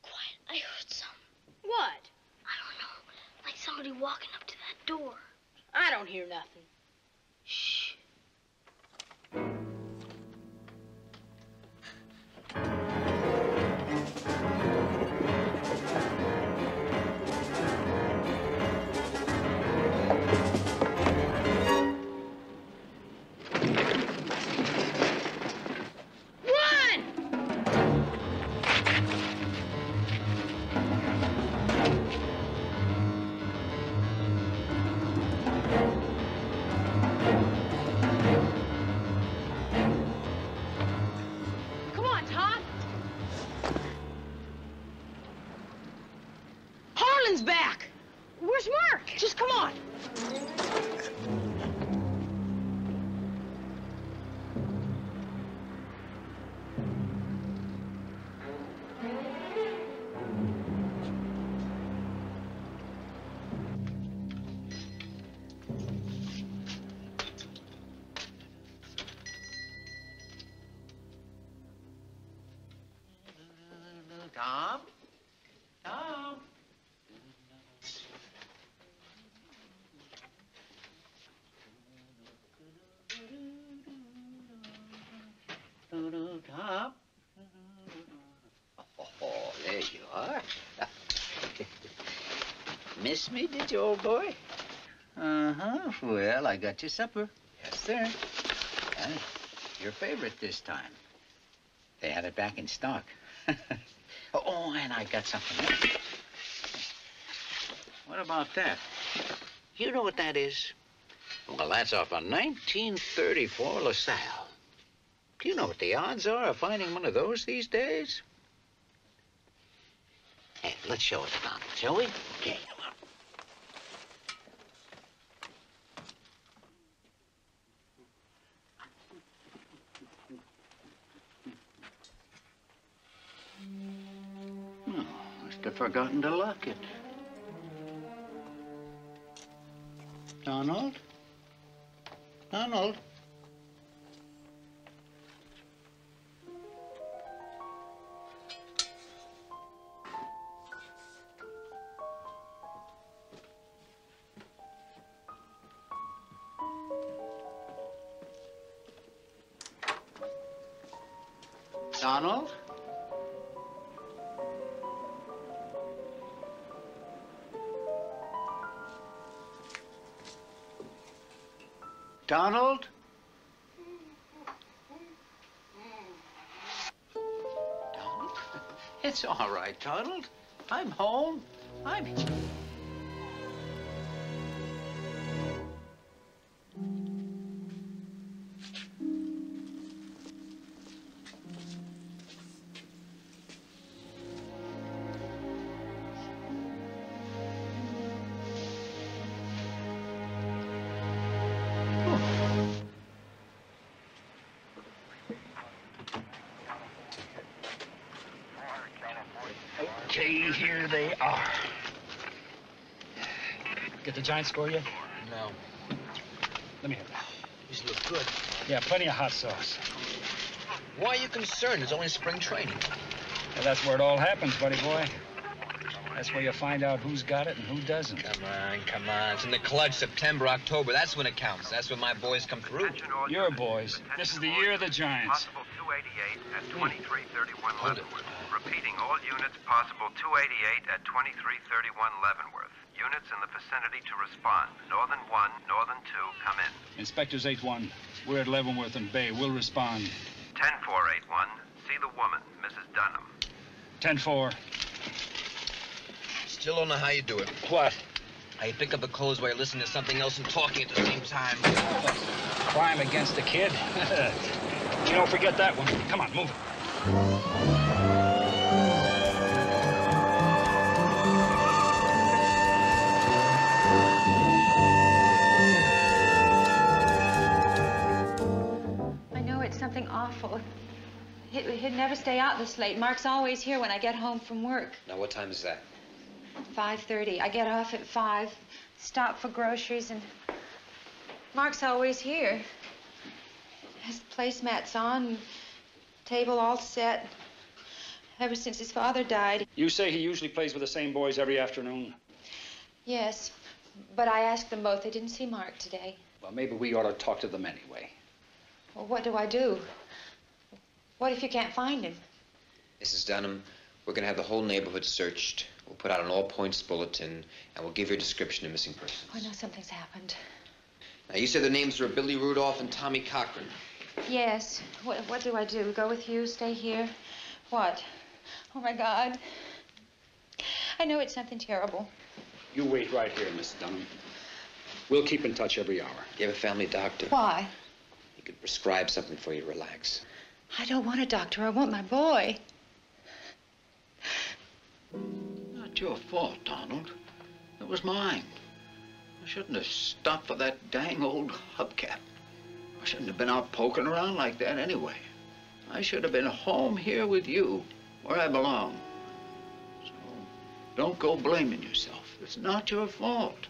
Quiet. I heard something. What? I don't know. Like somebody walking up to that door. I don't hear nothing. Shh. Back. Where's Mark? Just come on. Tom? Tom? Tom? Oh, there you are. Miss me, did you, old boy? Uh-huh. Well, I got your supper. Yes, sir. Your favorite this time. They have it back in stock. Oh, and I got something else. What about that? You know what that is? Well, that's off a 1934 LaSalle. Do you know what the odds are of finding one of those these days? Hey, let's show it to Donald, shall we? Okay, come on. Oh, must have forgotten to lock it. Donald? Donald? Donald? Donald? Donald? It's all right, Donald. I'm home. I'm... Okay, here they are. Get the Giant score yet? No. Let me have that. These look good. Yeah, plenty of hot sauce. Why are you concerned? It's only spring training. Well, that's where it all happens, buddy boy. That's where you find out who's got it and who doesn't. Come on. It's in the clutch, September, October. That's when it counts. That's when my boys come through. Your boys. This is the year of the Giants. Possible 288 at 2331 Leavenworth. Repeating, all units possible 288 at 2331 Leavenworth. Units in the vicinity to respond. Northern 1, Northern 2, come in. Inspectors 8-1. We're at Leavenworth and Bay. We'll respond. 10-481. See the woman, Mrs. Dunham. 10-4. Still don't know how you do it. What? How you pick up the clothes while you're listening to something else and talking at the same time. Crime against the kid? You don't forget that one. Come on, move it. Something awful. He'd never stay out this late. Mark's always here when I get home from work. Now, what time is that? 5:30. I get off at 5, stop for groceries, and Mark's always here. His placemats on, table all set. Ever since his father died. You say he usually plays with the same boys every afternoon? Yes, but I asked them both. They didn't see Mark today. Well, maybe we ought to talk to them anyway. Well, what do I do? What if you can't find him? Mrs. Dunham, we're going to have the whole neighborhood searched. We'll put out an all-points bulletin, and we'll give your description of missing persons. I know something's happened. Now, you said the names were Billy Rudolph and Tommy Cochran. Yes. What do I do? Go with you? Stay here? What? Oh, my God. I know it's something terrible. You wait right here, Miss Dunham. We'll keep in touch every hour. You have a family doctor? Why? He could prescribe something for you to relax. I don't want a doctor. I want my boy. Not your fault, Donald. It was mine. I shouldn't have stopped for that dang old hubcap. I shouldn't have been out poking around like that anyway. I should have been home here with you, where I belong. So don't go blaming yourself. It's not your fault.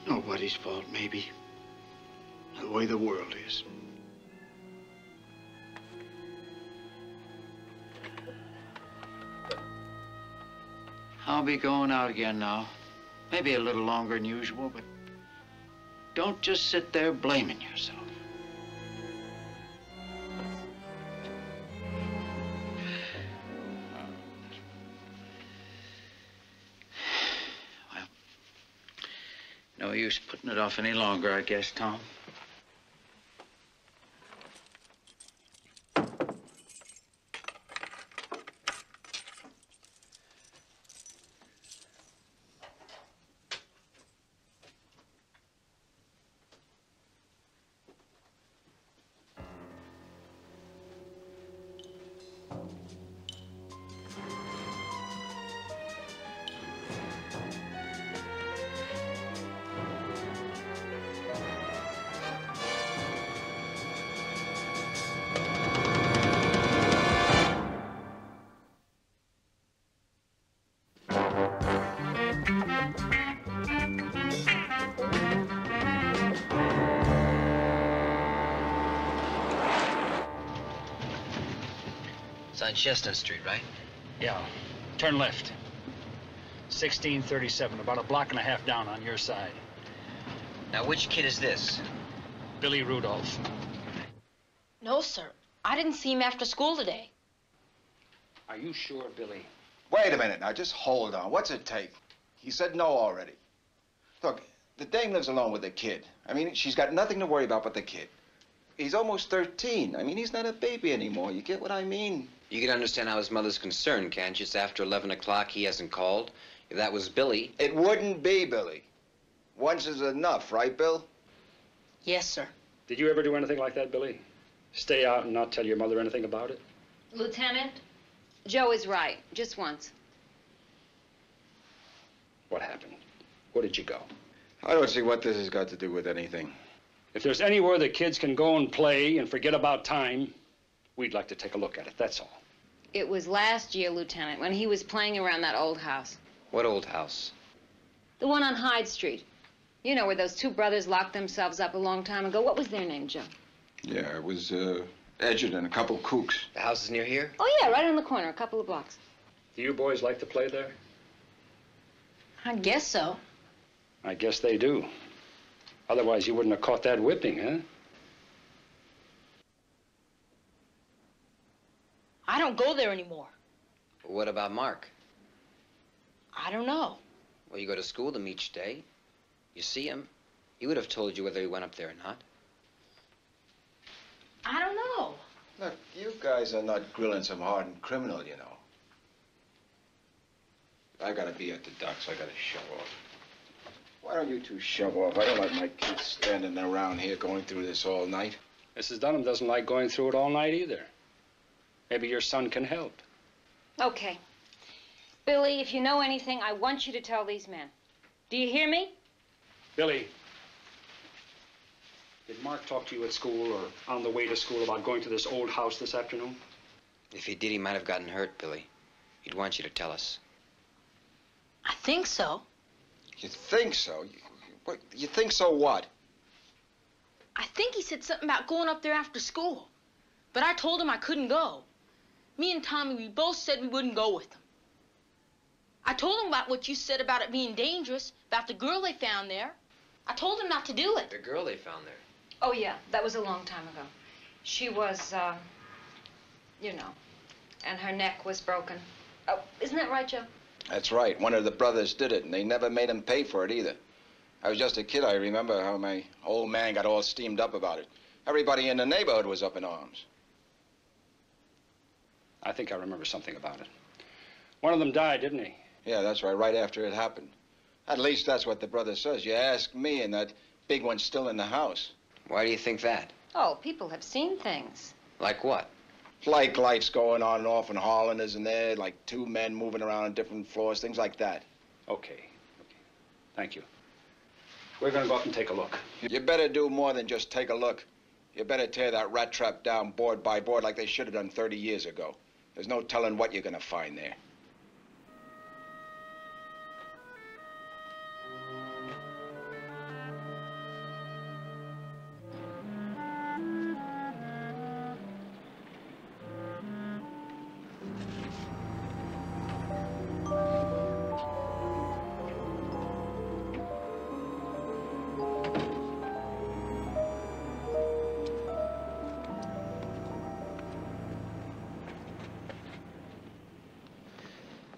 Nobody's fault, maybe. The way the world is. I'll be going out again now. Maybe a little longer than usual, but don't just sit there blaming yourself. Well, no use putting it off any longer, I guess, Tom. It's on Chestnut Street, right? Yeah. Turn left. 1637, about a block and a half down on your side. Now, which kid is this? Billy Rudolph. No, sir. I didn't see him after school today. Are you sure, Billy? Wait a minute now, just hold on. What's it take? He said no already. Look, the dame lives alone with the kid. I mean, she's got nothing to worry about but the kid. He's almost 13. I mean, he's not a baby anymore. You get what I mean? You can understand how his mother's concerned, can't you? It's after 11 o'clock. He hasn't called. If that was Billy... It wouldn't be Billy. Once is enough, right, Bill? Yes, sir. Did you ever do anything like that, Billy? Stay out and not tell your mother anything about it? Lieutenant, Joe is right. Just once. What happened? Where did you go? I don't see what this has got to do with anything. If there's anywhere the kids can go and play and forget about time, we'd like to take a look at it, that's all. It was last year, Lieutenant, when he was playing around that old house. What old house? The one on Hyde Street. You know, where those two brothers locked themselves up a long time ago. What was their name, Joe? Yeah, it was Edgerton and a couple of kooks. The house is near here? Oh, yeah, right on the corner, a couple of blocks. Do you boys like to play there? I guess so. I guess they do. Otherwise, you wouldn't have caught that whipping, huh? I don't go there anymore. What about Mark? I don't know. Well, you go to school with him each day. You see him. He would have told you whether he went up there or not. I don't know. Look, you guys are not grilling some hardened criminal, you know. I gotta be at the docks. I gotta shove off. Why don't you two shove off? I don't like my kids standing around here going through this all night. Mrs. Dunham doesn't like going through it all night either. Maybe your son can help. Okay. Billy, if you know anything, I want you to tell these men. Do you hear me? Billy, did Mark talk to you at school or on the way to school about going to this old house this afternoon? If he did, he might have gotten hurt, Billy. He'd want you to tell us. I think so. You think so? You think so what? I think he said something about going up there after school. But I told him I couldn't go. Me and Tommy, we both said we wouldn't go with him. I told him about what you said about it being dangerous, about the girl they found there. I told him not to do it. The girl they found there? Oh, yeah, that was a long time ago. She was, you know, and her neck was broken. Oh, isn't that right, Joe? That's right. One of the brothers did it, and they never made him pay for it either. I was just a kid. I remember how my old man got all steamed up about it. Everybody in the neighborhood was up in arms. I think I remember something about it. One of them died, didn't he? Yeah, that's right after it happened. At least that's what the brother says. You ask me, and that big one's still in the house. Why do you think that? Oh, people have seen things. Like what? Like lights going on and off in Hollanders and there, like two men moving around on different floors, things like that. Okay. Thank you. We're gonna go up and take a look. You better do more than just take a look. You better tear that rat trap down board by board like they should have done 30 years ago. There's no telling what you're gonna find there.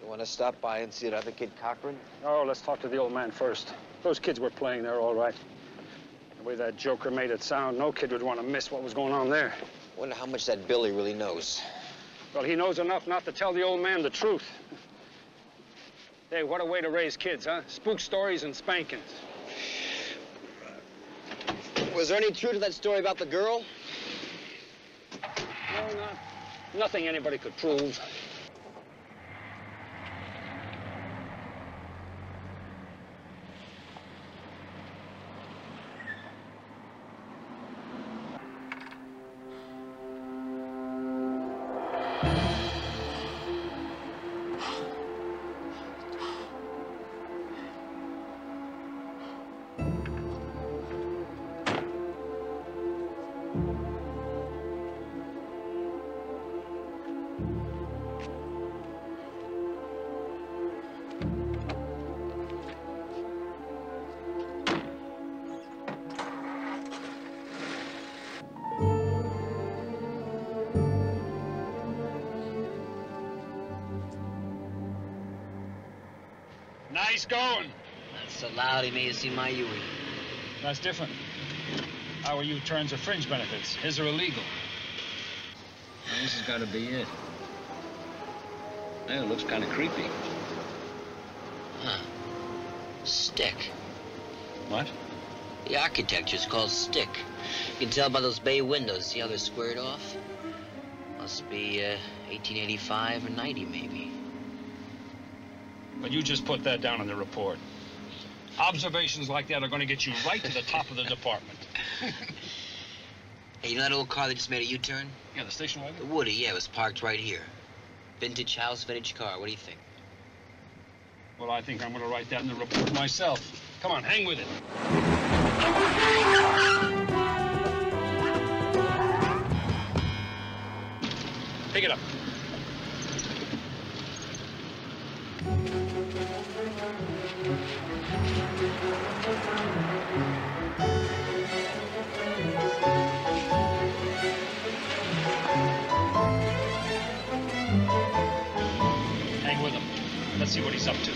Want to stop by and see that other kid, Cochran? Oh, let's talk to the old man first. Those kids were playing there all right. The way that joker made it sound, no kid would want to miss what was going on there. Wonder how much that Billy really knows. Well, he knows enough not to tell the old man the truth. Hey, what a way to raise kids, huh? Spook stories and spankings. Was there any truth to that story about the girl? No, nothing anybody could prove. Nice going. Not so loud he made you see my Huey. That's different. Our U-turns are fringe benefits. His are illegal. Well, this has got to be it. Yeah, it looks kind of creepy. Huh. Stick. What? The architecture's called stick. You can tell by those bay windows. See how they're squared off? Must be 1885 or 90, maybe. But you just put that down in the report. Observations like that are going to get you right to the top of the department. Hey, you know that old car that just made a U-turn? Yeah, the station wagon? The Woody, yeah, it was parked right here. Vintage house, vintage car. What do you think? Well, I think I'm going to write that in the report myself. Come on, hang with it. Pick it up. Hang with him. Let's see what he's up to.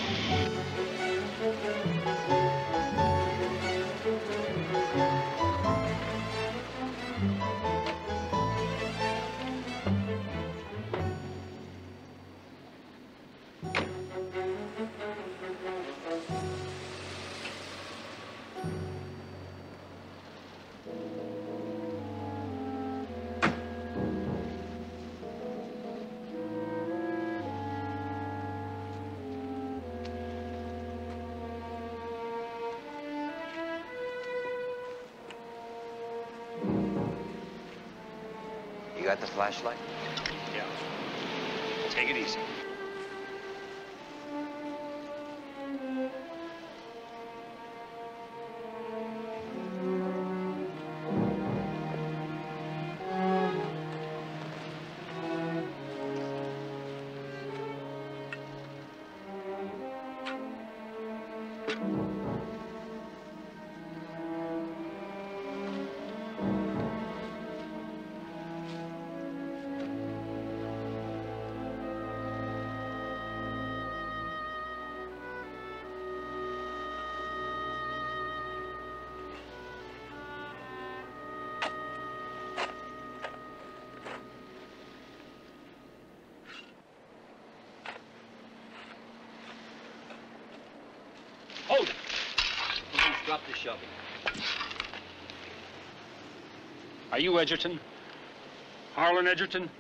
You got the flashlight? Yeah. Take it easy. Hold it! Drop the shovel. Are you Edgerton? Harlan Edgerton?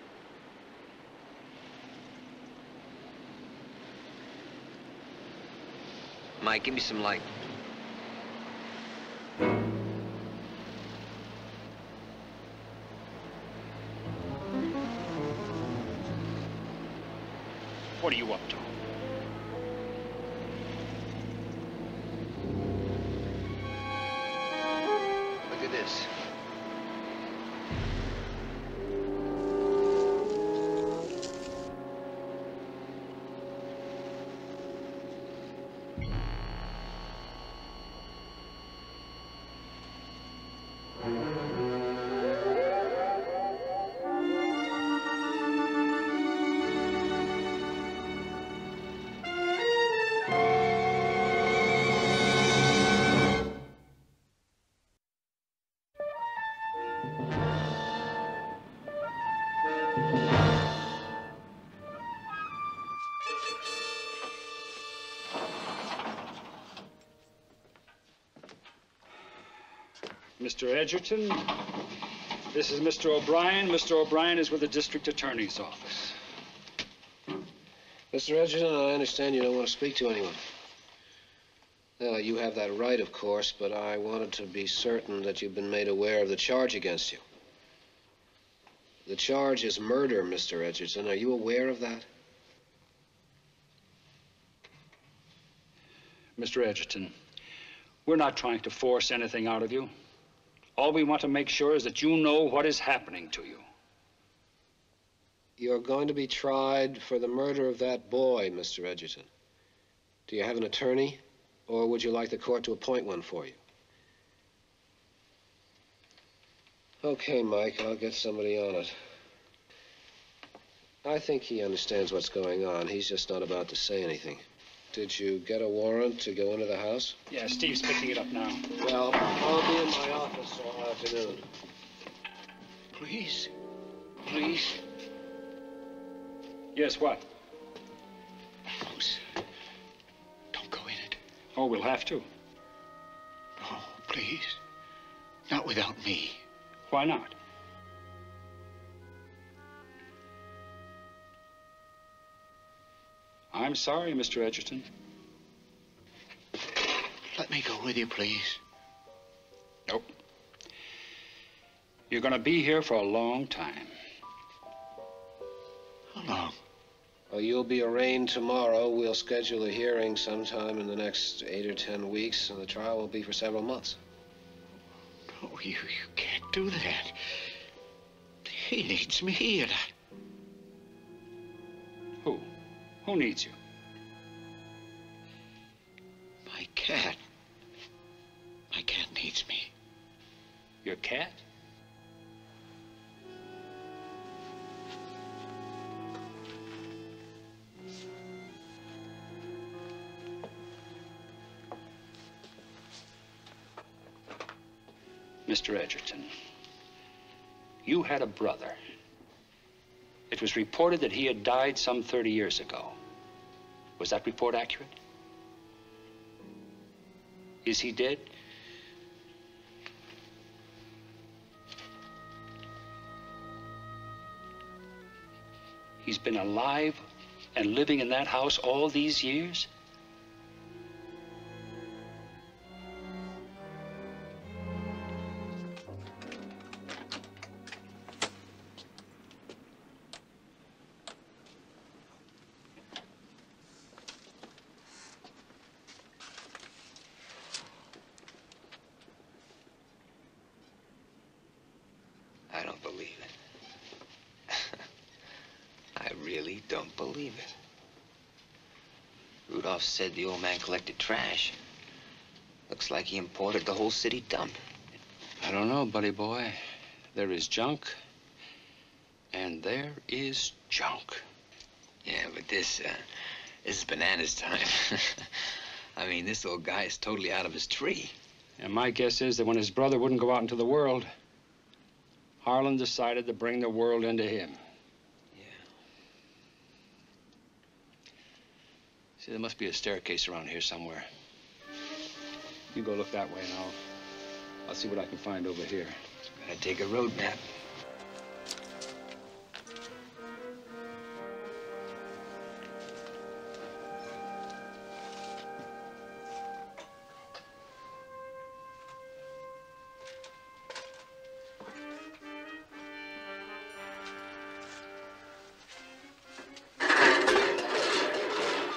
Mike, give me some light. What are you up to? Look at this. Mr. Edgerton, this is Mr. O'Brien. Mr. O'Brien is with the district attorney's office. Mr. Edgerton, I understand you don't want to speak to anyone. Well, you have that right, of course, but I wanted to be certain that you've been made aware of the charge against you. The charge is murder, Mr. Edgerton. Are you aware of that? Mr. Edgerton, we're not trying to force anything out of you. All we want to make sure is that you know what is happening to you. You're going to be tried for the murder of that boy, Mr. Edgerton. Do you have an attorney, or would you like the court to appoint one for you? Okay, Mike, I'll get somebody on it. I think he understands what's going on. He's just not about to say anything. Did you get a warrant to go into the house? Yeah, Steve's picking it up now. Well, I'll be in my office all afternoon. Please. Please. Yes, what? Rose, don't go in it. Oh, we'll have to. No, please. Not without me. Why not? I'm sorry, Mr. Edgerton. Let me go with you, please. Nope. You're going to be here for a long time. How long? Well, you'll be arraigned tomorrow. We'll schedule a hearing sometime in the next 8 or 10 weeks, and the trial will be for several months. Oh, you can't do that. He needs me, and Who? Who needs you? my cat. My cat needs me. Your cat? Mr. Edgerton, you had a brother. It was reported that he had died some 30 years ago. Was that report accurate? Is he dead? He's been alive and living in that house all these years? I don't believe it. I really don't believe it. Rudolph said the old man collected trash. Looks like he imported the whole city dump. I don't know, buddy boy. There is junk, and there is junk. Yeah, but this is bananas time. I mean, this old guy is totally out of his tree. And my guess is that when his brother wouldn't go out into the world, Harlan decided to bring the world into him. See, there must be a staircase around here somewhere. You go look that way, and I'll see what I can find over here. Gotta take a road map.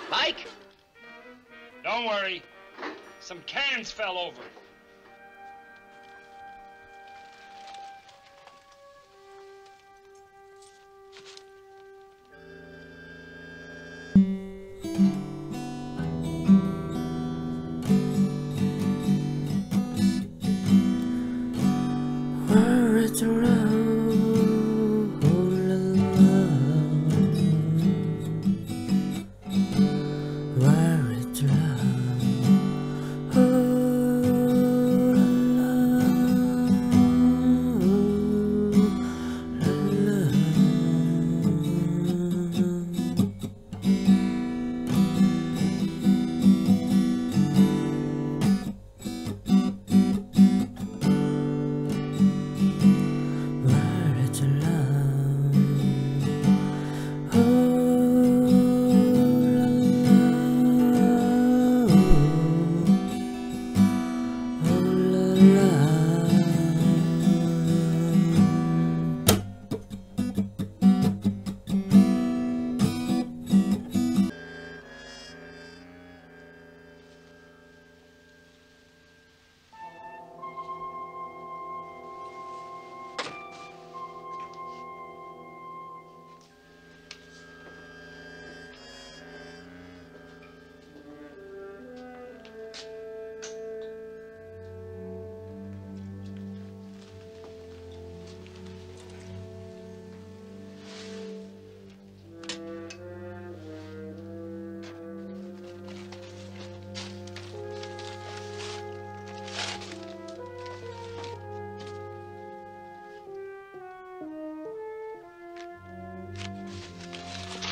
Mike? Don't worry. Some cans fell over. Where it's around, oh la la. Where it's around, oh la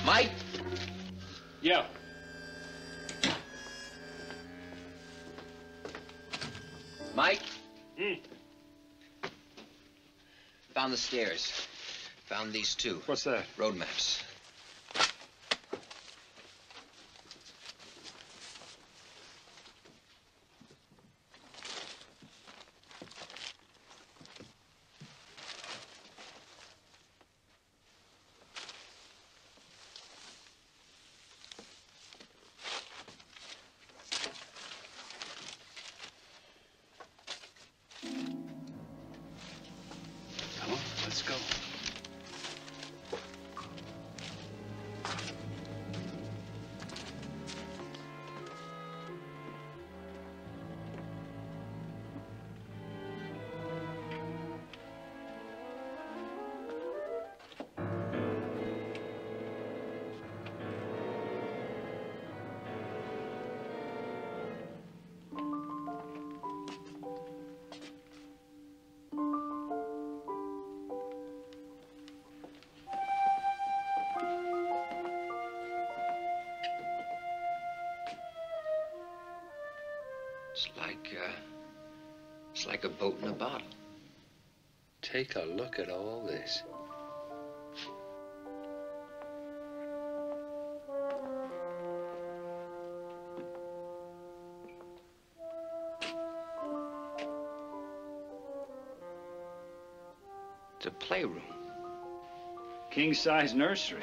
Mike? Yeah. Mike? Found the stairs. Found these two. What's that? Road maps. It's like a boat in a bottle. Take a look at all this. It's a playroom. King-size nursery.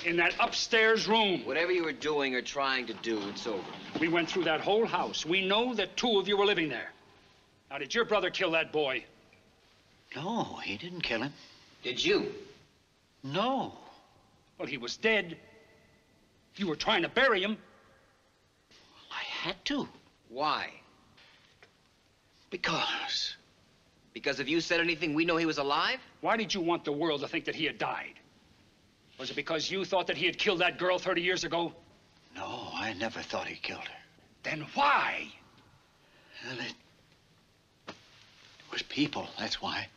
In that upstairs room. Whatever you were doing or trying to do, it's over. We went through that whole house. We know that 2 of you were living there. Now, did your brother kill that boy? No, he didn't kill him. Did you? No. Well, he was dead. You were trying to bury him. I had to. Why? Because. Because if you said anything, we know he was alive? Why did you want the world to think that he had died? Was it because you thought that he had killed that girl 30 years ago? No, I never thought he killed her. Then why? Well, it was people, that's why.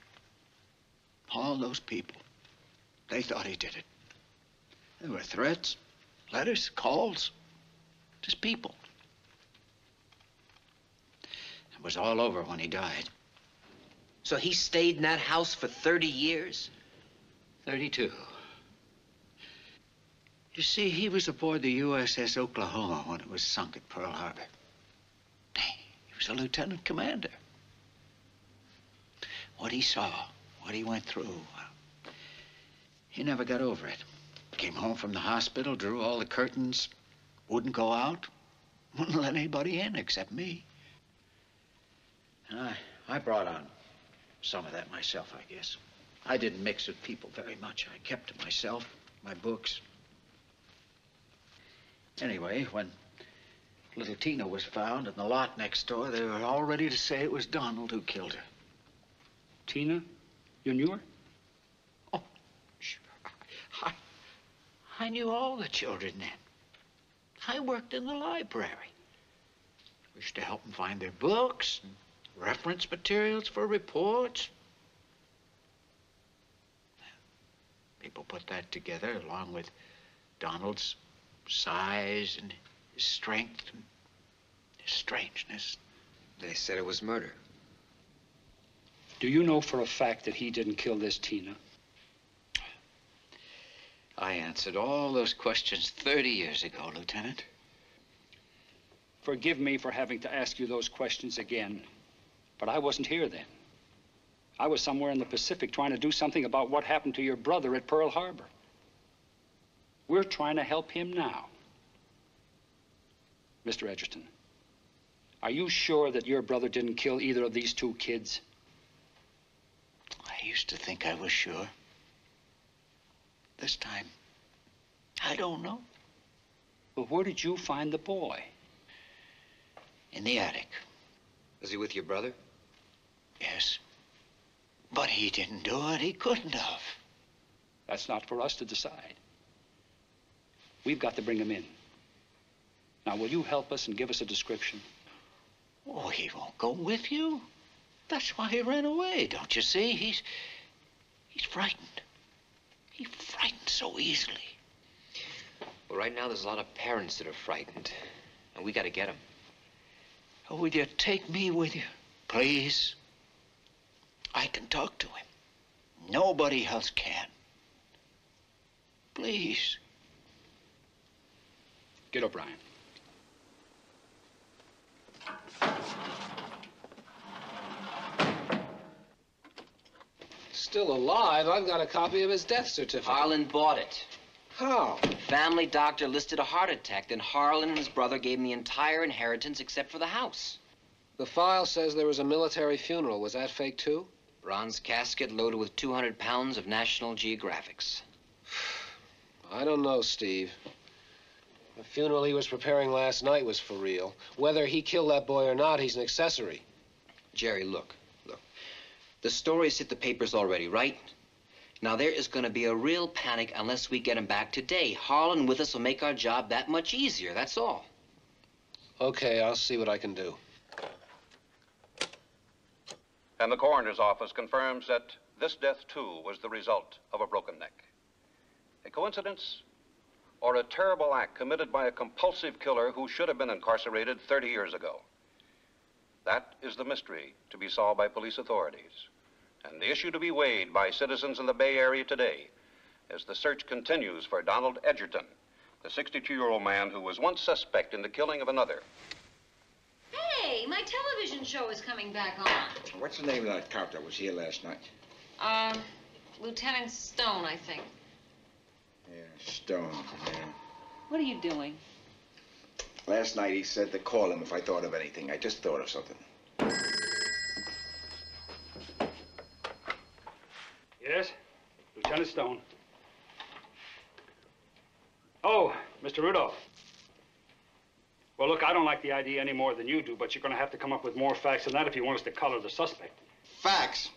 All those people. They thought he did it. There were threats, letters, calls. Just people. It was all over when he died. So he stayed in that house for 30 years? 32. You see, he was aboard the USS Oklahoma when it was sunk at Pearl Harbor. He was a lieutenant commander. What he saw, what he went through, he never got over it. Came home from the hospital, drew all the curtains, wouldn't go out, wouldn't let anybody in except me. And I brought on some of that myself, I guess. I didn't mix with people very much. I kept to myself, my books. Anyway, when little Tina was found in the lot next door, they were all ready to say it was Donald who killed her. Tina? You knew her? Oh, sure. I knew all the children then. I worked in the library. I used to help them find their books and reference materials for reports. People put that together along with Donald's size and his strength and his strangeness. They said it was murder. Do you know for a fact that he didn't kill this Tina? I answered all those questions 30 years ago, Lieutenant. Forgive me for having to ask you those questions again, but I wasn't here then. I was somewhere in the Pacific trying to do something about what happened to your brother at Pearl Harbor. We're trying to help him now. Mr. Edgerton, are you sure that your brother didn't kill either of these 2 kids? I used to think I was sure. This time, I don't know. Well, where did you find the boy? In the attic. Was he with your brother? Yes. But he didn't do it. He couldn't have. That's not for us to decide. We've got to bring him in. Now, will you help us and give us a description? Oh, he won't go with you. That's why he ran away, don't you see? He's frightened. He frightens so easily. Well, right now there's a lot of parents that are frightened, and we got to get them. Oh, will you take me with you, please? I can talk to him. Nobody else can. Please. Get O'Brien. Still alive? I've got a copy of his death certificate. Harlan bought it. How? The family doctor listed a heart attack. Then Harlan and his brother gave him the entire inheritance except for the house. The file says there was a military funeral. Was that fake, too? Bronze casket loaded with 200 pounds of National Geographics. I don't know, Steve. The funeral he was preparing last night was for real. Whether he killed that boy or not, he's an accessory. Jerry, look. The story's hit the papers already, right? Now, there is going to be a real panic unless we get him back today. Harlan with us will make our job that much easier, that's all. Okay, I'll see what I can do. And the coroner's office confirms that this death, too, was the result of a broken neck. A coincidence or a terrible act committed by a compulsive killer who should have been incarcerated 30 years ago? That is the mystery to be solved by police authorities, and the issue to be weighed by citizens in the Bay Area today as the search continues for Donald Edgerton, the 62-year-old man who was once suspect in the killing of another. Hey, my television show is coming back on. What's the name of that cop that was here last night? Lieutenant Stone, I think. Yeah, Stone, yeah. What are you doing? Last night he said to call him if I thought of anything. I just thought of something. Yes? Lieutenant Stone. Oh, Mr. Rudolph. Well, look, I don't like the idea any more than you do, but you're going to have to come up with more facts than that if you want us to color the suspect. Facts?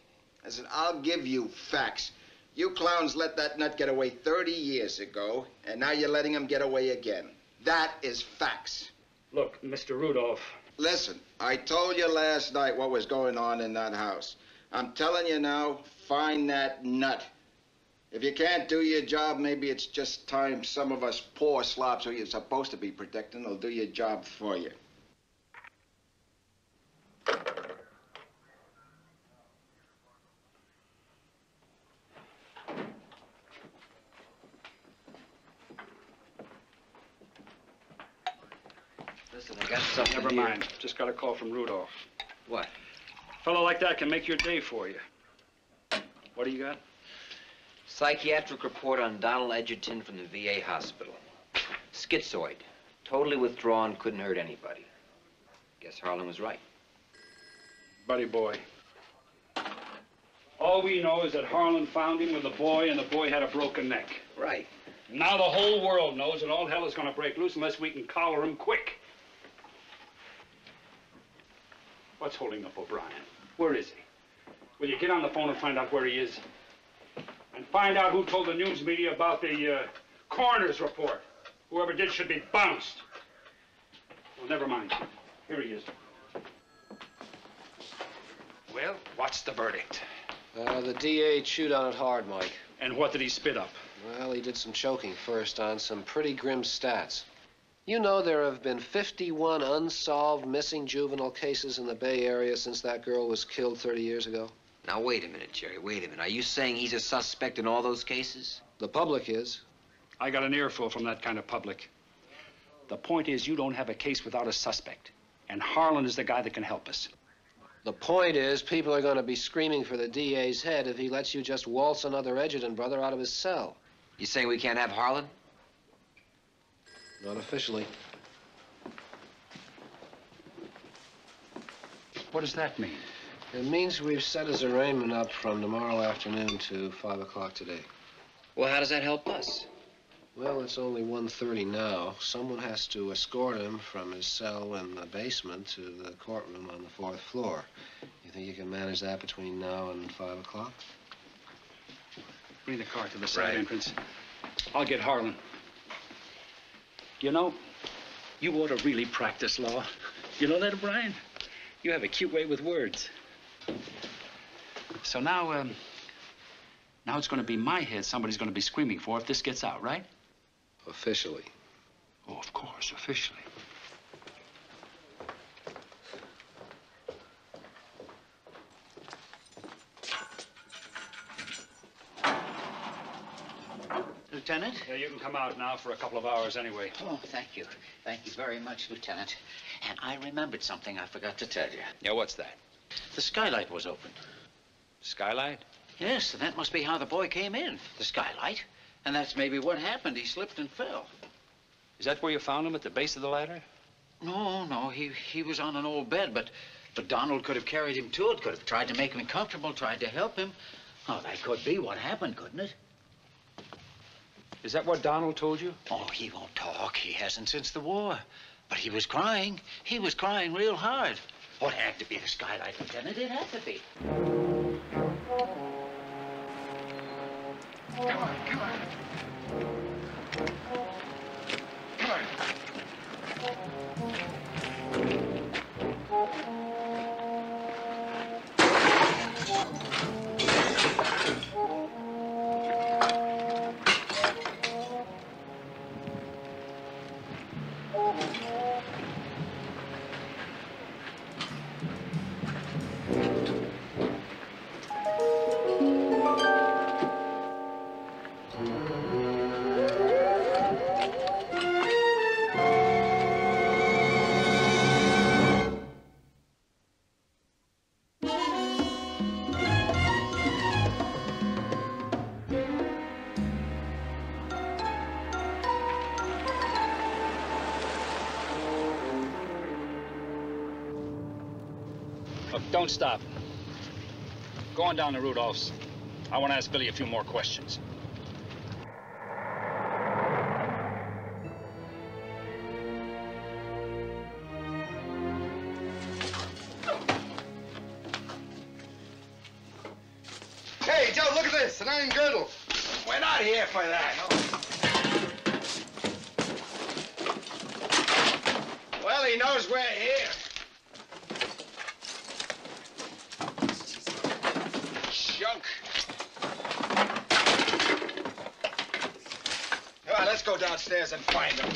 I said, I'll give you facts. You clowns let that nut get away 30 years ago, and now you're letting him get away again. That is facts. Look, Mr. Rudolph. Listen, I told you last night what was going on in that house. I'm telling you now, find that nut. If you can't do your job, maybe it's just time some of us poor slobs who you're supposed to be protecting will do your job for you. Listen, I got something. Never mind. Just got a call from Rudolph. What? A fellow like that can make your day for you. What do you got? Psychiatric report on Donald Edgerton from the VA hospital. Schizoid. Totally withdrawn, couldn't hurt anybody. Guess Harlan was right. Buddy boy. All we know is that Harlan found him with a boy, and the boy had a broken neck. Right. Now the whole world knows, and all hell is going to break loose unless we can collar him quick. What's holding up O'Brien? Where is he? Will you get on the phone and find out where he is? And find out who told the news media about the coroner's report. Whoever did should be bounced. Well, never mind. Here he is. Well, what's the verdict? The DA chewed on it hard, Mike. And what did he spit up? Well, he did some choking first on some pretty grim stats. You know there have been 51 unsolved missing juvenile cases in the Bay Area since that girl was killed 30 years ago. Now, wait a minute, Jerry, wait a minute. Are you saying he's a suspect in all those cases? The public is. I got an earful from that kind of public. The point is, you don't have a case without a suspect. And Harlan is the guy that can help us. The point is, people are going to be screaming for the DA's head if he lets you just waltz another Edgerton brother out of his cell. You saying we can't have Harlan? Not officially. What does that mean? It means we've set his arraignment up from tomorrow afternoon to 5 o'clock today. Well, how does that help us? Well, it's only 1:30 now. Someone has to escort him from his cell in the basement to the courtroom on the 4th floor. You think you can manage that between now and 5 o'clock? Bring the car to the side entrance. I'll get Harlan. You know, you ought to really practice law. You know that, O'Brien? You have a cute way with words. So now it's going to be my head somebody's going to be screaming for if this gets out, right? Officially. Oh, of course, officially. Lieutenant? Yeah, you can come out now for a couple of hours anyway. Oh, thank you. Thank you very much, Lieutenant. And I remembered something I forgot to tell you. Yeah, what's that? The skylight was open. Skylight? Yes, and that must be how the boy came in, the skylight. And that's maybe what happened. He slipped and fell. Is that where you found him, at the base of the ladder? No, he was on an old bed, but Donald could have carried him to it, could have tried to make him comfortable, tried to help him. Oh, that could be what happened, couldn't it? Is that what Donald told you? Oh, he won't talk. He hasn't since the war. But he was crying. He was crying real hard. Oh, it had to be the skylight, Lieutenant. It had to be. Come on, come on. Come on. Look, don't stop. Go on down to Rudolph's. I want to ask Billy a few more questions. Hey, Joe, look at this, an iron girdle. We're not here for that. Well, he knows we're here. Junk. All right, let's go downstairs and find him.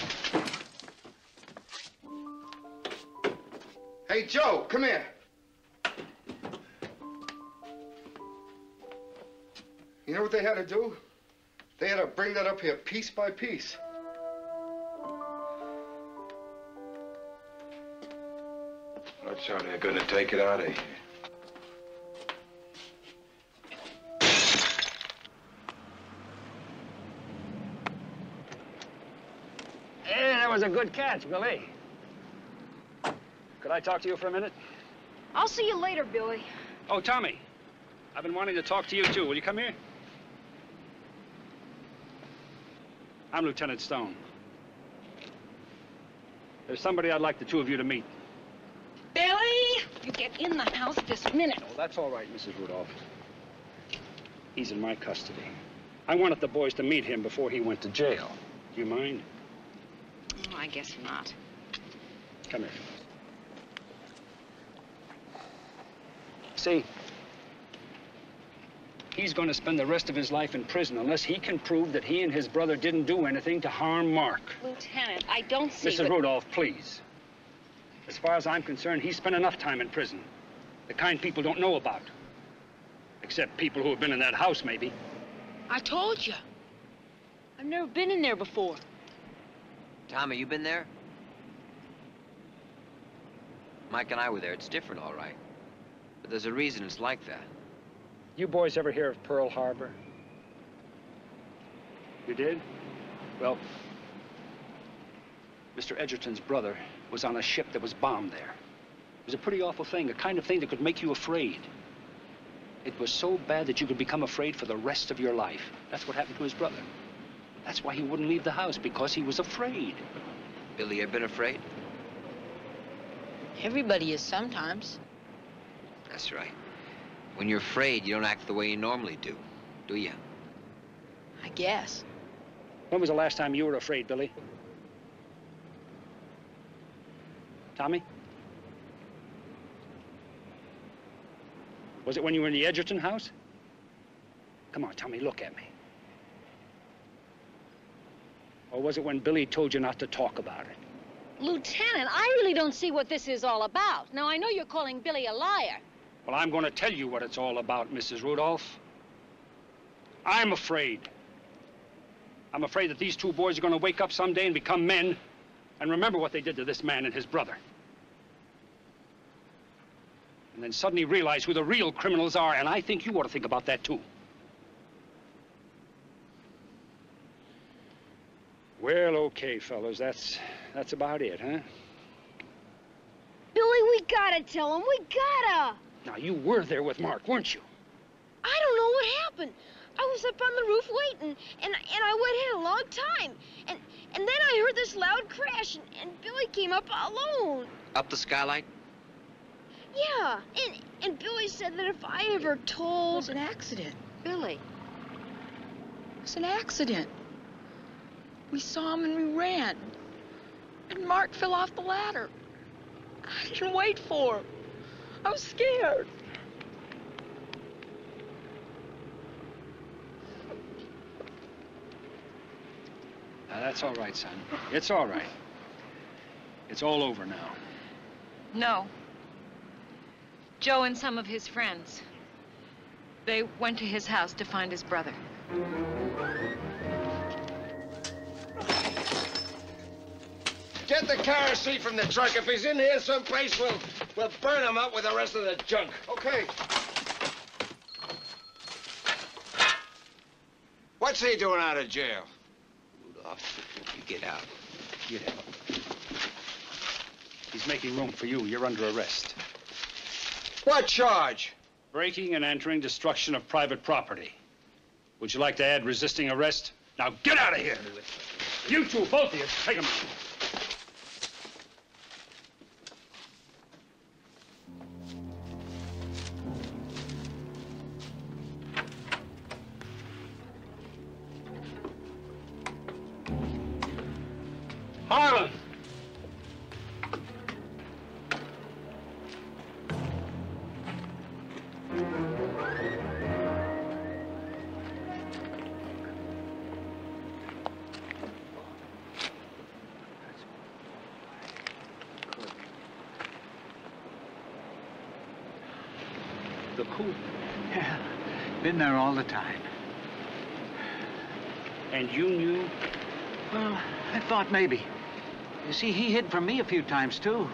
Hey, Joe, come here. You know what they had to do? They had to bring that up here piece by piece. That's how they're gonna take it out of here. Hey, that was a good catch, Billy. Could I talk to you for a minute? I'll see you later, Billy. Oh, Tommy. I've been wanting to talk to you, too. Will you come here? I'm Lieutenant Stone. There's somebody I'd like the two of you to meet. Billy, you get in the house this minute. Oh, that's all right, Mrs. Rudolph. He's in my custody. I wanted the boys to meet him before he went to jail. Do you mind? Oh, I guess not. Come here. See, he's going to spend the rest of his life in prison unless he can prove that he and his brother didn't do anything to harm Mark. Lieutenant, I don't see Mrs. Rudolph, please. As far as I'm concerned, he's spent enough time in prison. The kind people don't know about. Except people who have been in that house, maybe. I told you. I've never been in there before. Tommy, you been there? Mike and I were there. It's different, all right. But there's a reason it's like that. You boys ever hear of Pearl Harbor? You did? Well, Mr. Edgerton's brother was on a ship that was bombed there. It was a pretty awful thing, the kind of thing that could make you afraid. It was so bad that you could become afraid for the rest of your life. That's what happened to his brother. That's why he wouldn't leave the house, because he was afraid. Billy, you ever been afraid? Everybody is sometimes. That's right. When you're afraid, you don't act the way you normally do you? I guess. When was the last time you were afraid, Billy? Tommy? Was it when you were in the Edgerton house? Come on, Tommy, look at me. Or was it when Billy told you not to talk about it? Lieutenant, I really don't see what this is all about. Now, I know you're calling Billy a liar. Well, I'm going to tell you what it's all about, Mrs. Rudolph. I'm afraid. I'm afraid that these two boys are going to wake up someday and become men and remember what they did to this man and his brother. And then suddenly realize who the real criminals are, and I think you ought to think about that, too. Well, okay, fellas, that's about it, huh? Billy, we gotta tell him. We gotta. Now, you were there with Mark, weren't you? I don't know what happened. I was up on the roof waiting, and I waited a long time. And then I heard this loud crash, and Billy came up alone. Up the skylight? Yeah, and Billy said that if I ever told... It was an accident. Billy. It was an accident. We saw him and we ran. And Mark fell off the ladder. I didn't wait for him. I was scared. Now, that's all right, son. It's all right. It's all over now. No. Joe and some of his friends. They went to his house to find his brother. Get the car seat from the truck. If he's in here someplace, we'll burn him up with the rest of the junk. Okay. What's he doing out of jail? Rudolph, you get out. Get out. He's making room for you. You're under arrest. What charge? Breaking and entering, destruction of private property. Would you like to add resisting arrest? Now get out of here. You two, both of you, take him out. Harlan! The coop? Yeah, been there all the time. And you knew? Well, I thought maybe. You see, he hid from me a few times, too.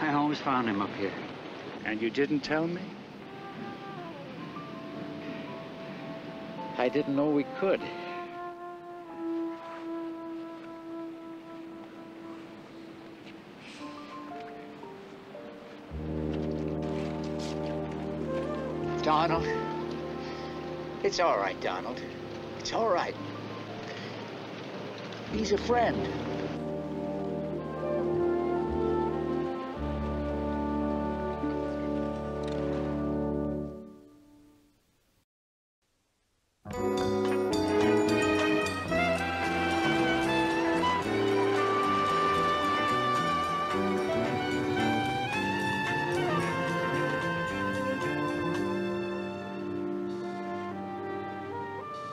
I always found him up here. And you didn't tell me? I didn't know we could. Donald. It's all right, Donald. It's all right. He's a friend.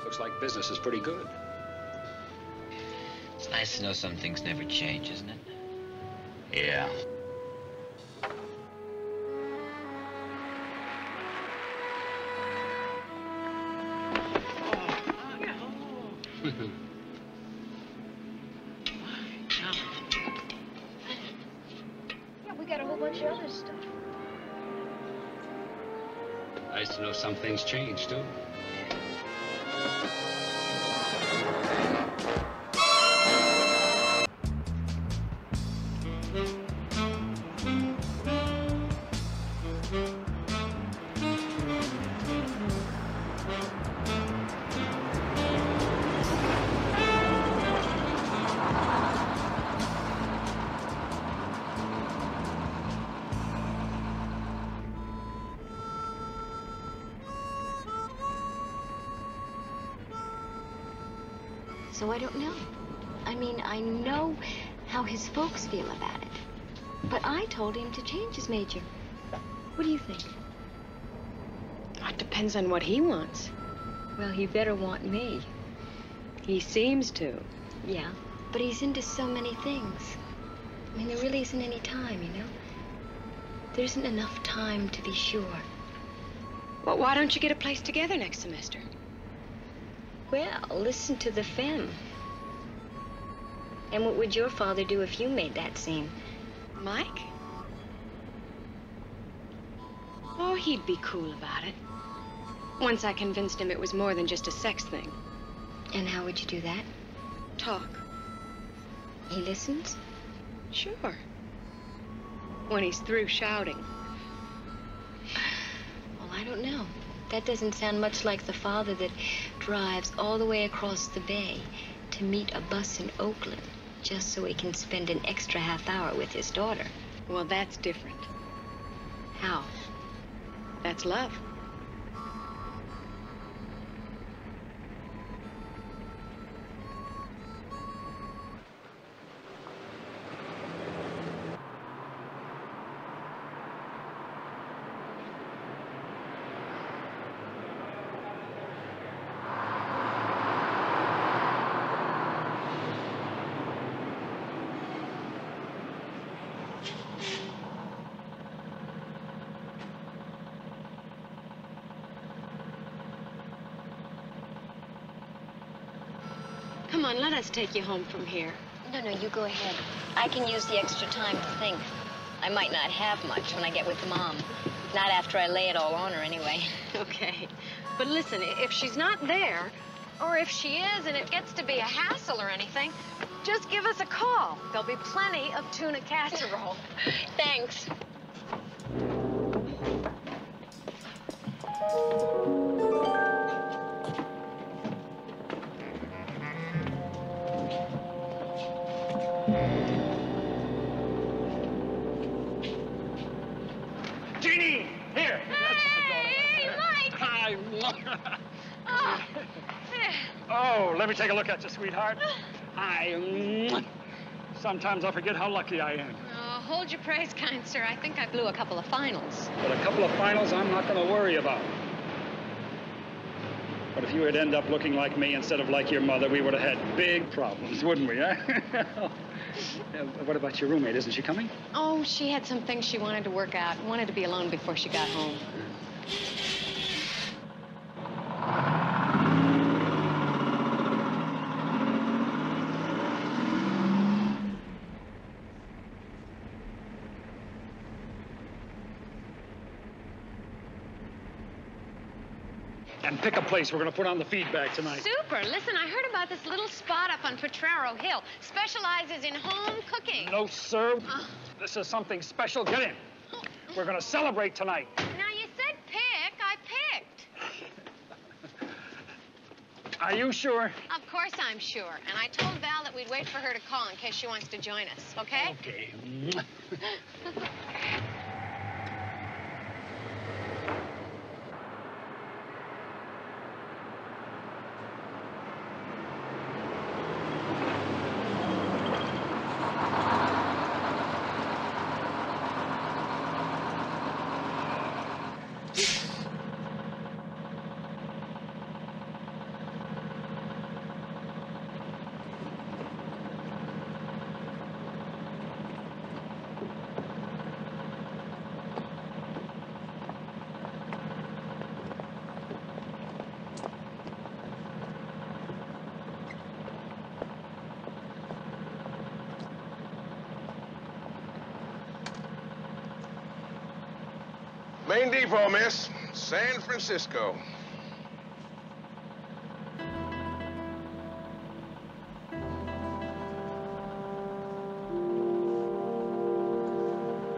Looks like business is pretty good. It's nice to know some things never change, isn't it? Yeah. Yeah, we got a whole bunch of other stuff. Nice to know some things change, too. So I don't know. I mean, I know how his folks feel about it. But I told him to change his major. What do you think? It depends on what he wants. Well, he better want me. He seems to. Yeah, but he's into so many things. I mean, there really isn't any time, you know? There isn't enough time to be sure. Well, why don't you get a place together next semester? Well, listen to the Femme. And what would your father do if you made that scene? Mike? Oh, he'd be cool about it. Once I convinced him it was more than just a sex thing. And how would you do that? Talk. He listens? Sure. When he's through shouting. Well, I don't know. That doesn't sound much like the father that drives all the way across the bay to meet a bus in Oakland just so he can spend an extra half hour with his daughter. Well, that's different. How? That's love. Come on, let us take you home from here. No, you go ahead. I can use the extra time to think. I might not have much when I get with Mom. Not after I lay it all on her, anyway. Okay. But listen, if she's not there, or if she is and it gets to be a hassle or anything, just give us a call. There'll be plenty of tuna casserole. Thanks. Jeannie, here. Hey, Mike! Hi. Oh, Oh, let me take a look at you, sweetheart. Sometimes I forget how lucky I am. Oh, hold your praise, kind sir. I think I blew a couple of finals. But a couple of finals I'm not going to worry about. But if you had ended up looking like me instead of like your mother, we would have had big problems, wouldn't we, huh? What about your roommate? Isn't she coming? Oh, she had some things she wanted to work out. Wanted to be alone before she got home. And pick a place we're going to put on the feedback tonight. Super. Listen, I heard about this little spot up on Potrero Hill. Specializes in home cooking. No, sir. This is something special. Get in. We're going to celebrate tonight. Now, you said pick. I picked. Are you sure? Of course I'm sure. And I told Val that we'd wait for her to call in case she wants to join us, okay? Okay. Main depot, miss. San Francisco.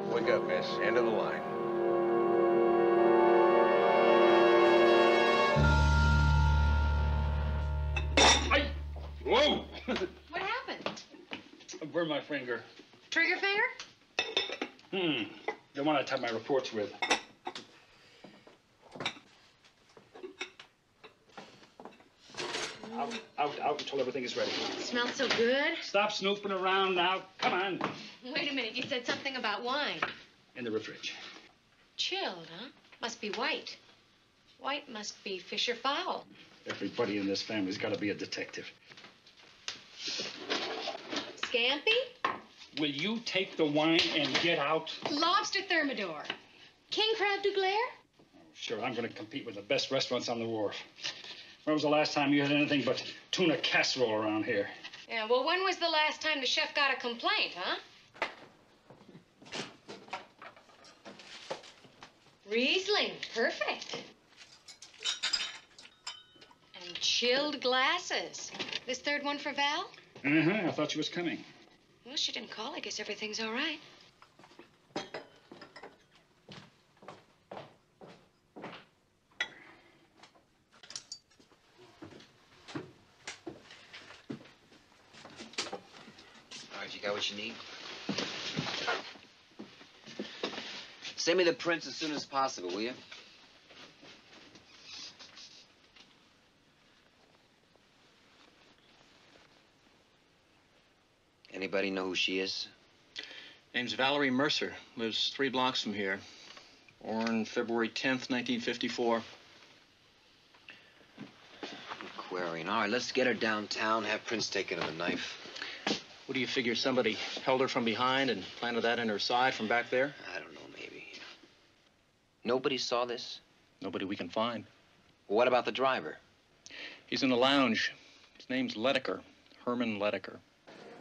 Wake up, miss. End of the line. Whoa! What happened? I burned my finger. Trigger finger? The one I type my reports with. Out until everything is ready. It smells so good. Stop snooping around now. Come on. Wait a minute. You said something about wine. In the fridge. Chilled, huh? Must be white. White must be fish or fowl. Everybody in this family's got to be a detective. Scampi? Will you take the wine and get out? Lobster Thermidor. King Crab du Glare? Sure, I'm going to compete with the best restaurants on the wharf. When was the last time you had anything but tuna casserole around here? Yeah, well, when was the last time the chef got a complaint, huh? Riesling, perfect. And chilled glasses. This third one for Val? Uh-huh, I thought she was coming. Well, she didn't call. I guess everything's all right. All right, you got what you need? Send me the prints as soon as possible, will you? Anybody know who she is? Name's Valerie Mercer. Lives 3 blocks from here. Born February 10th, 1954. Aquarian. All right, let's get her downtown, have prints taken of a knife. What do you figure, somebody held her from behind and planted that in her side from back there? I don't know, maybe. Nobody saw this? Nobody we can find. Well, what about the driver? He's in the lounge. His name's Ledecker. Herman Ledecker.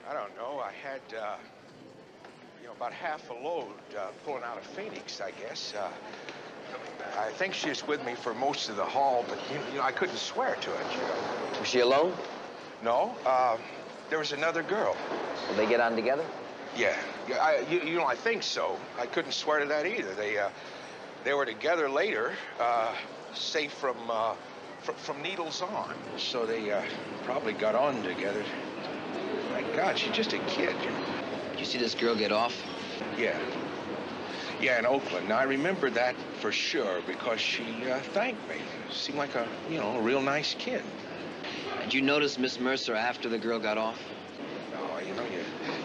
I don't know. I had, about half a load pulling out of Phoenix, I guess. I think she's with me for most of the haul, but, I couldn't swear to it, Was she alone? No, there was another girl. Will they get on together? Yeah, I think so. I couldn't swear to that either. They were together later, safe from needles on. So they probably got on together. My God, she's just a kid. Did you see this girl get off? Yeah. Yeah, in Oakland. Now, I remember that for sure because she thanked me. Seemed like a real nice kid. Did you notice Miss Mercer after the girl got off? No,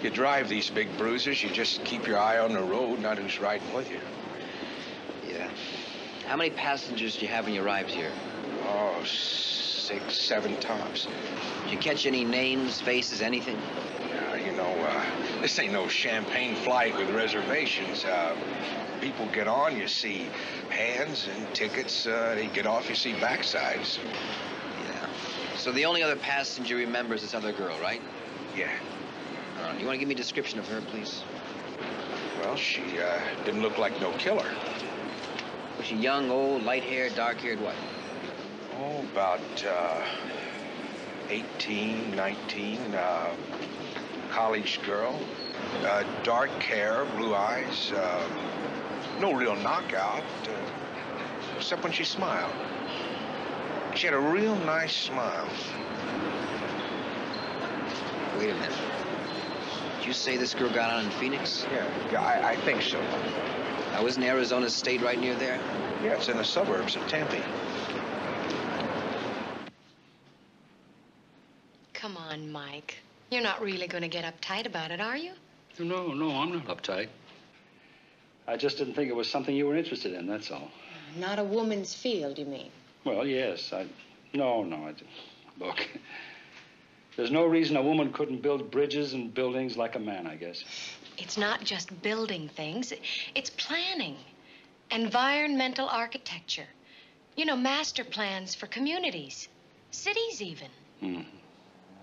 you drive these big bruisers, you just keep your eye on the road, not who's riding with you. Yeah. How many passengers do you have when you arrived here? Oh, 6, 7 tops. Did you catch any names, faces, anything? This ain't no champagne flight with reservations. People get on, you see hands and tickets. They get off, you see backsides. Yeah. So the only other passenger remembers this other girl, right? Yeah. You want to give me a description of her, please? Well, she didn't look like no killer. Was she young, old, light-haired, dark-haired, what? Oh, about 18, 19, college girl. Dark hair, blue eyes. No real knockout, except when she smiled. She had a real nice smile. Wait a minute. Did you say this girl got on in Phoenix? Yeah, I think so. Now, isn't Arizona State right near there? Yeah, it's in the suburbs of Tempe. Come on, Mike. You're not really going to get uptight about it, are you? No, I'm not uptight. I just didn't think it was something you were interested in, that's all. Not a woman's field, you mean? Well, yes, No, look, there's no reason a woman couldn't build bridges and buildings like a man, I guess. It's not just building things. It's planning. Environmental architecture. Master plans for communities. Cities, even.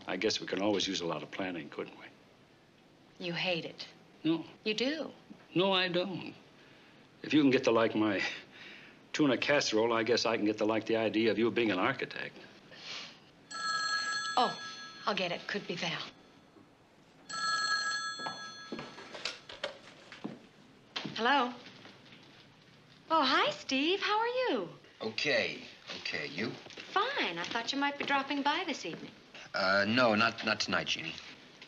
I guess we can always use a lot of planning, couldn't we? You hate it. No. You do? No, I don't. If you can get to like my tuna casserole, I guess I can get to like the idea of you being an architect. Oh, I'll get it. Could be Val. Hello? Oh, hi, Steve. How are you? Okay. You? Fine. I thought you might be dropping by this evening. No, not tonight, Jeannie.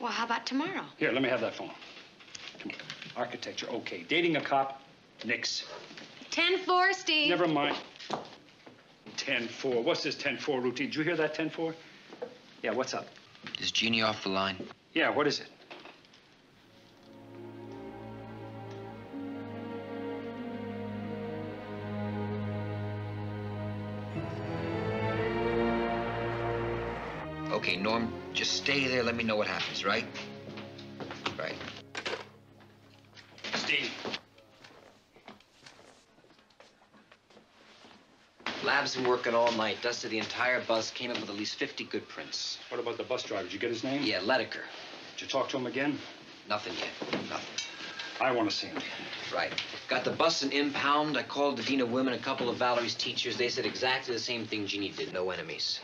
Well, how about tomorrow? Here, let me have that phone. Come on. Architecture, okay. Dating a cop, nix. 10-4, Steve. Never mind. 10-4. What's this 10-4 routine? Did you hear that 10-4? Yeah, what's up? Is Jeannie off the line? Yeah, what is it? Okay, Norm, just stay there. Let me know what happens, right? Right. Steve. Lab's been working all night, dusted the entire bus, came up with at least 50 good prints. What about the bus driver? Did you get his name? Yeah, Ledecker. Did you talk to him again? Nothing yet. Nothing. I want to see him. Right. Got the bus in impound. I called the dean of women, a couple of Valerie's teachers. They said exactly the same thing Jeannie did. No enemies.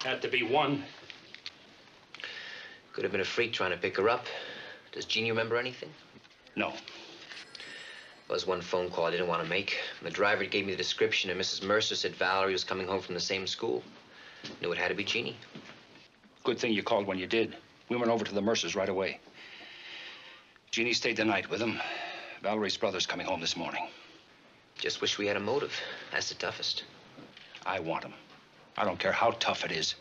Had to be one. Could have been a freak trying to pick her up. Does Jeannie remember anything? No. Was one phone call I didn't want to make. The driver gave me the description, and Mrs. Mercer said Valerie was coming home from the same school. Knew it had to be Jeannie. Good thing you called when you did. We went over to the Mercers right away. Jeannie stayed the night with him. Valerie's brother's coming home this morning. Just wish we had a motive. That's the toughest. I want him. I don't care how tough it is.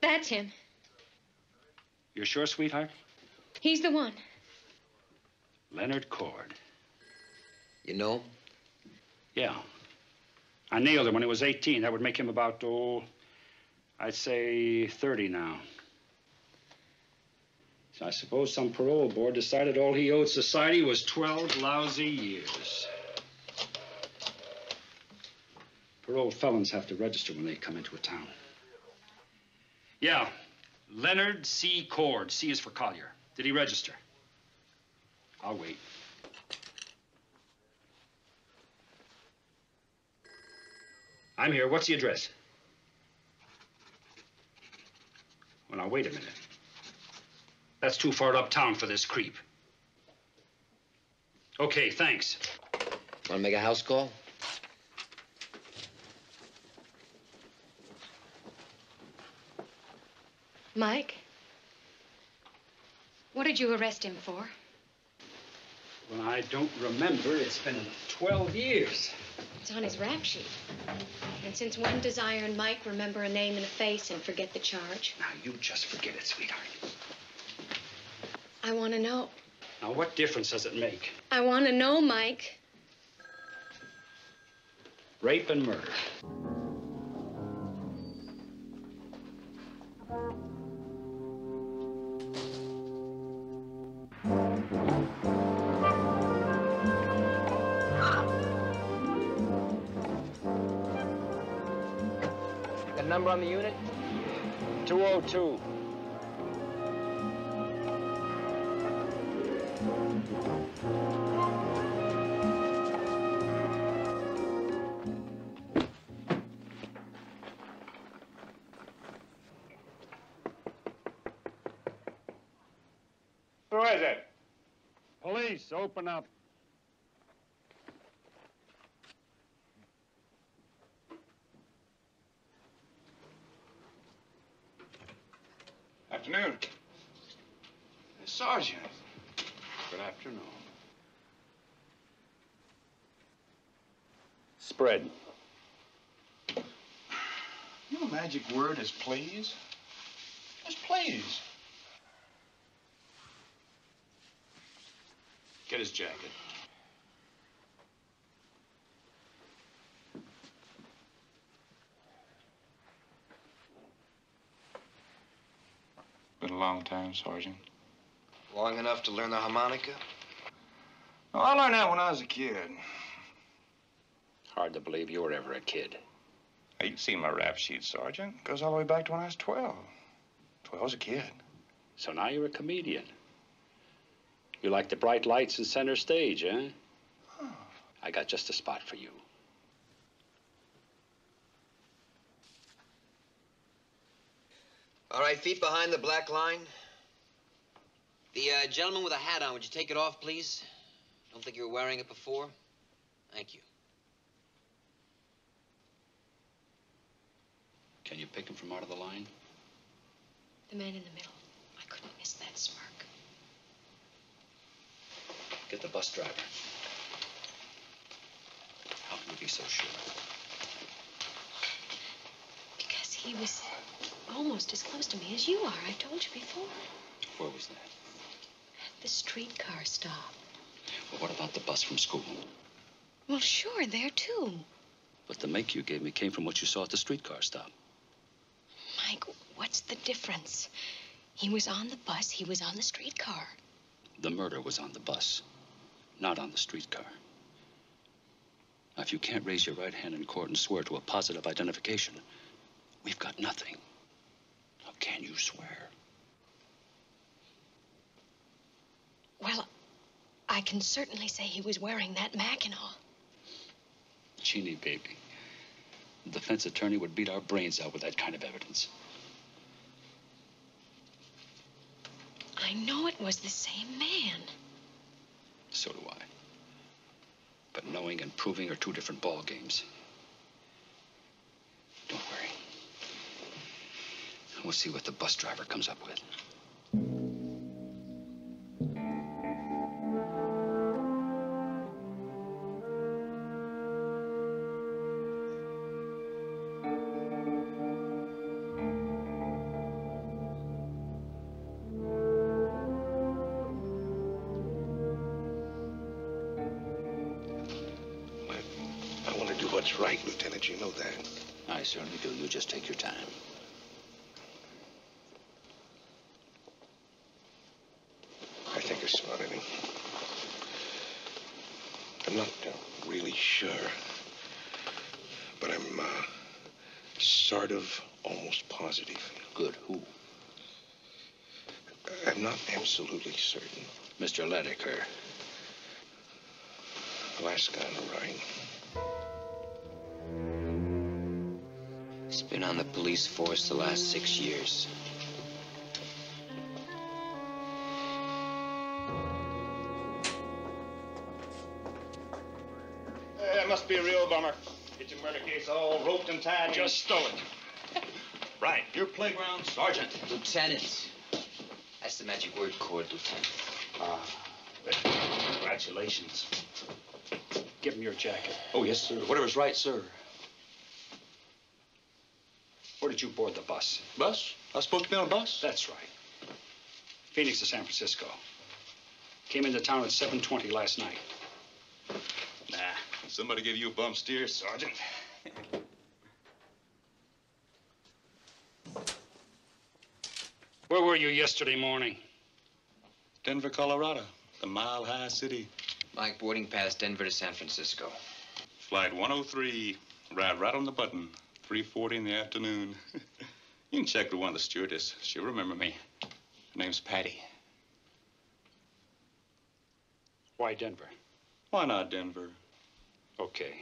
That's him. You're sure, sweetheart? He's the one. Leonard Cord. You know? Yeah. I nailed him when he was 18. That would make him about, I'd say 30 now. So I suppose some parole board decided all he owed society was 12 lousy years. Parole felons have to register when they come into a town. Yeah, Leonard C. Cord. C is for Collier. Did he register? I'll wait. I'm here. What's the address? Well, now, wait a minute. That's too far uptown for this creep. Okay, thanks. Want to make a house call? Mike? What did you arrest him for? Well, I don't remember. It's been 12 years. It's on his rap sheet. And since when does Iron Mike remember a name and a face and forget the charge? Now, you just forget it, sweetheart. I want to know. Now, what difference does it make? I want to know, Mike. Rape and murder. Got a number on the unit? 202. Who is it? Police, open up. Afternoon. Sergeant. Good afternoon. Spread. Your magic word is please? Just please. Get his jacket. Been a long time, Sergeant. Long enough to learn the harmonica? Oh, I learned that when I was a kid. Hard to believe you were ever a kid. Hey, you've seen my rap sheet, Sergeant. Goes all the way back to when I was 12. 12's a kid. So now you're a comedian. You like the bright lights and center stage, eh? Oh. I got just a spot for you. All right, feet behind the black line. The gentleman with a hat on, would you take it off, please? Don't think you were wearing it before. Thank you. Can you pick him from out of the line? The man in the middle. I couldn't miss that smirk. Get the bus driver. How can you be so sure? Because he was almost as close to me as you are. I told you before. Where was that? At the streetcar stop. Well, what about the bus from school? Well, sure, there too. But the make you gave me came from what you saw at the streetcar stop. Mike, what's the difference? He was on the bus, he was on the streetcar. The murder was on the bus, not on the streetcar. Now, if you can't raise your right hand in court and swear to a positive identification, we've got nothing. How can you swear? Well, I can certainly say he was wearing that Mackinaw. Jeannie, baby, the defense attorney would beat our brains out with that kind of evidence. I know it was the same man. So do I. But knowing and proving are two different ball games. Don't worry. We'll see what the bus driver comes up with. I want to do what's right, Lieutenant. You know that. I certainly do. You just take your time. I think I spotted him. I'm not really sure, but I'm sort of almost positive. Good. Who? I'm not absolutely certain. Mr. Leddicker. Last guy on the right. He's been on the police force the last 6 years. That must be a real bummer. Get your murder case all roped and tied. Just stole it. Right, your playground sergeant. Lieutenant. That's the magic word, Cord, Lieutenant. Congratulations. Give him your jacket. Oh, yes, sir. Whatever's right, sir. Where did you board the bus? Bus? I was supposed to be on a bus? That's right. Phoenix to San Francisco. Came into town at 7:20 last night. Nah, Somebody gave you a bum steer, Sergeant. Where were you yesterday morning? Denver, Colorado. The Mile High City. Mike, boarding past Denver to San Francisco. Flight 103. Arrived right on the button. 3:40 in the afternoon. You can check with one of the stewardess. She'll remember me. Her name's Patty. Why Denver? Why not Denver? Okay.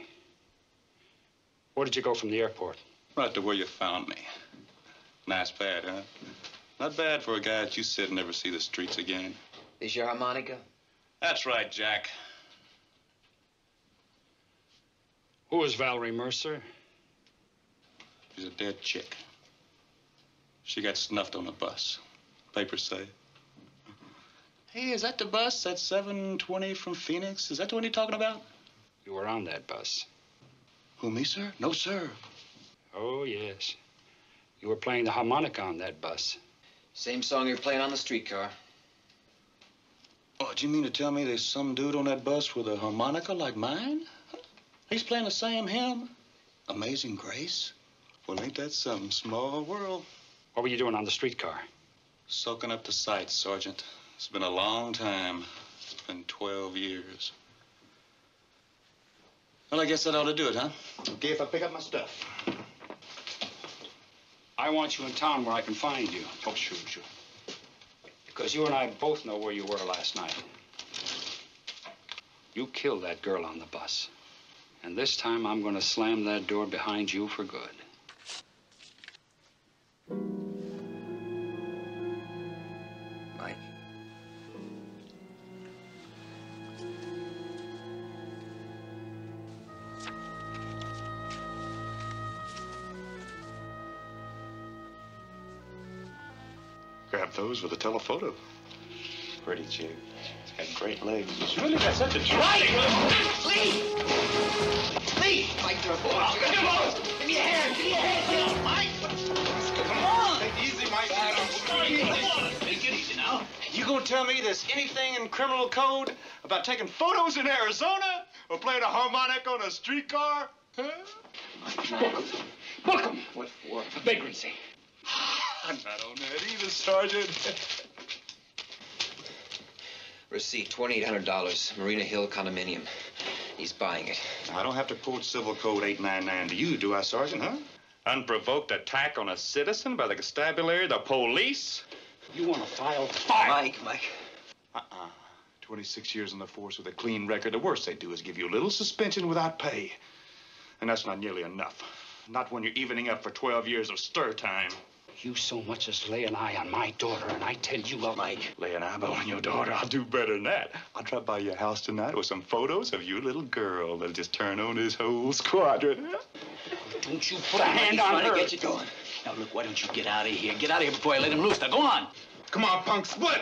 Where did you go from the airport? Right to where you found me. Nice pad, huh? Not bad for a guy that you said never see the streets again. Is your harmonica? That's right, Jack. Who is Valerie Mercer? She's a dead chick. She got snuffed on a bus. Papers say. Hey, is that the bus? That 720 from Phoenix? Is that the one you're talking about? You were on that bus. Who, me, sir? No, sir. Oh, yes. You were playing the harmonica on that bus. Same song you're playing on the streetcar. Oh, do you mean to tell me there's some dude on that bus with a harmonica like mine? He's playing the same hymn? Amazing Grace? Well, ain't that some small world? What were you doing on the streetcar? Soaking up the sights, Sergeant. It's been a long time. It's been 12 years. Well, I guess that ought to do it, huh? Okay, if I pick up my stuff. I want you in town where I can find you. Oh, sure. Because you and I both know where you were last night. You killed that girl on the bus. And this time I'm going to slam that door behind you for good. Mike. Grab those with a telephoto. Pretty chick. She's got great legs. She's really got such a... Please! Please! Mike, come on! Give me a hand! Give me a hand! Come on, Mike! Come on! Take it easy, Mike. Come on! Take it easy now. You gonna tell me there's anything in criminal code about taking photos in Arizona or playing a harmonic on a streetcar? Huh? Book him. What for? For vagrancy. I'm not on that either, Sergeant. Receipt, $2,800. Marina Hill condominium. He's buying it. I don't have to quote Civil Code 899 to you, do I, Sergeant, huh? Unprovoked attack on a citizen by the constabulary, the police? You want to file fire? Mike. 26 years in the force with a clean record. The worst they do is give you a little suspension without pay. And that's not nearly enough. Not when you're evening up for 12 years of stir time. You so much as lay an eye on my daughter, and I tell you, Mike. Lay an eyeball on your daughter? I'll do better than that. I'll drop by your house tonight with some photos of your little girl that'll just turn on this whole squadron. Don't you put a hand on her. Trying to get you going. Now, look, why don't you get out of here? Get out of here before I let him loose. Now, go on. Come on, punk, split!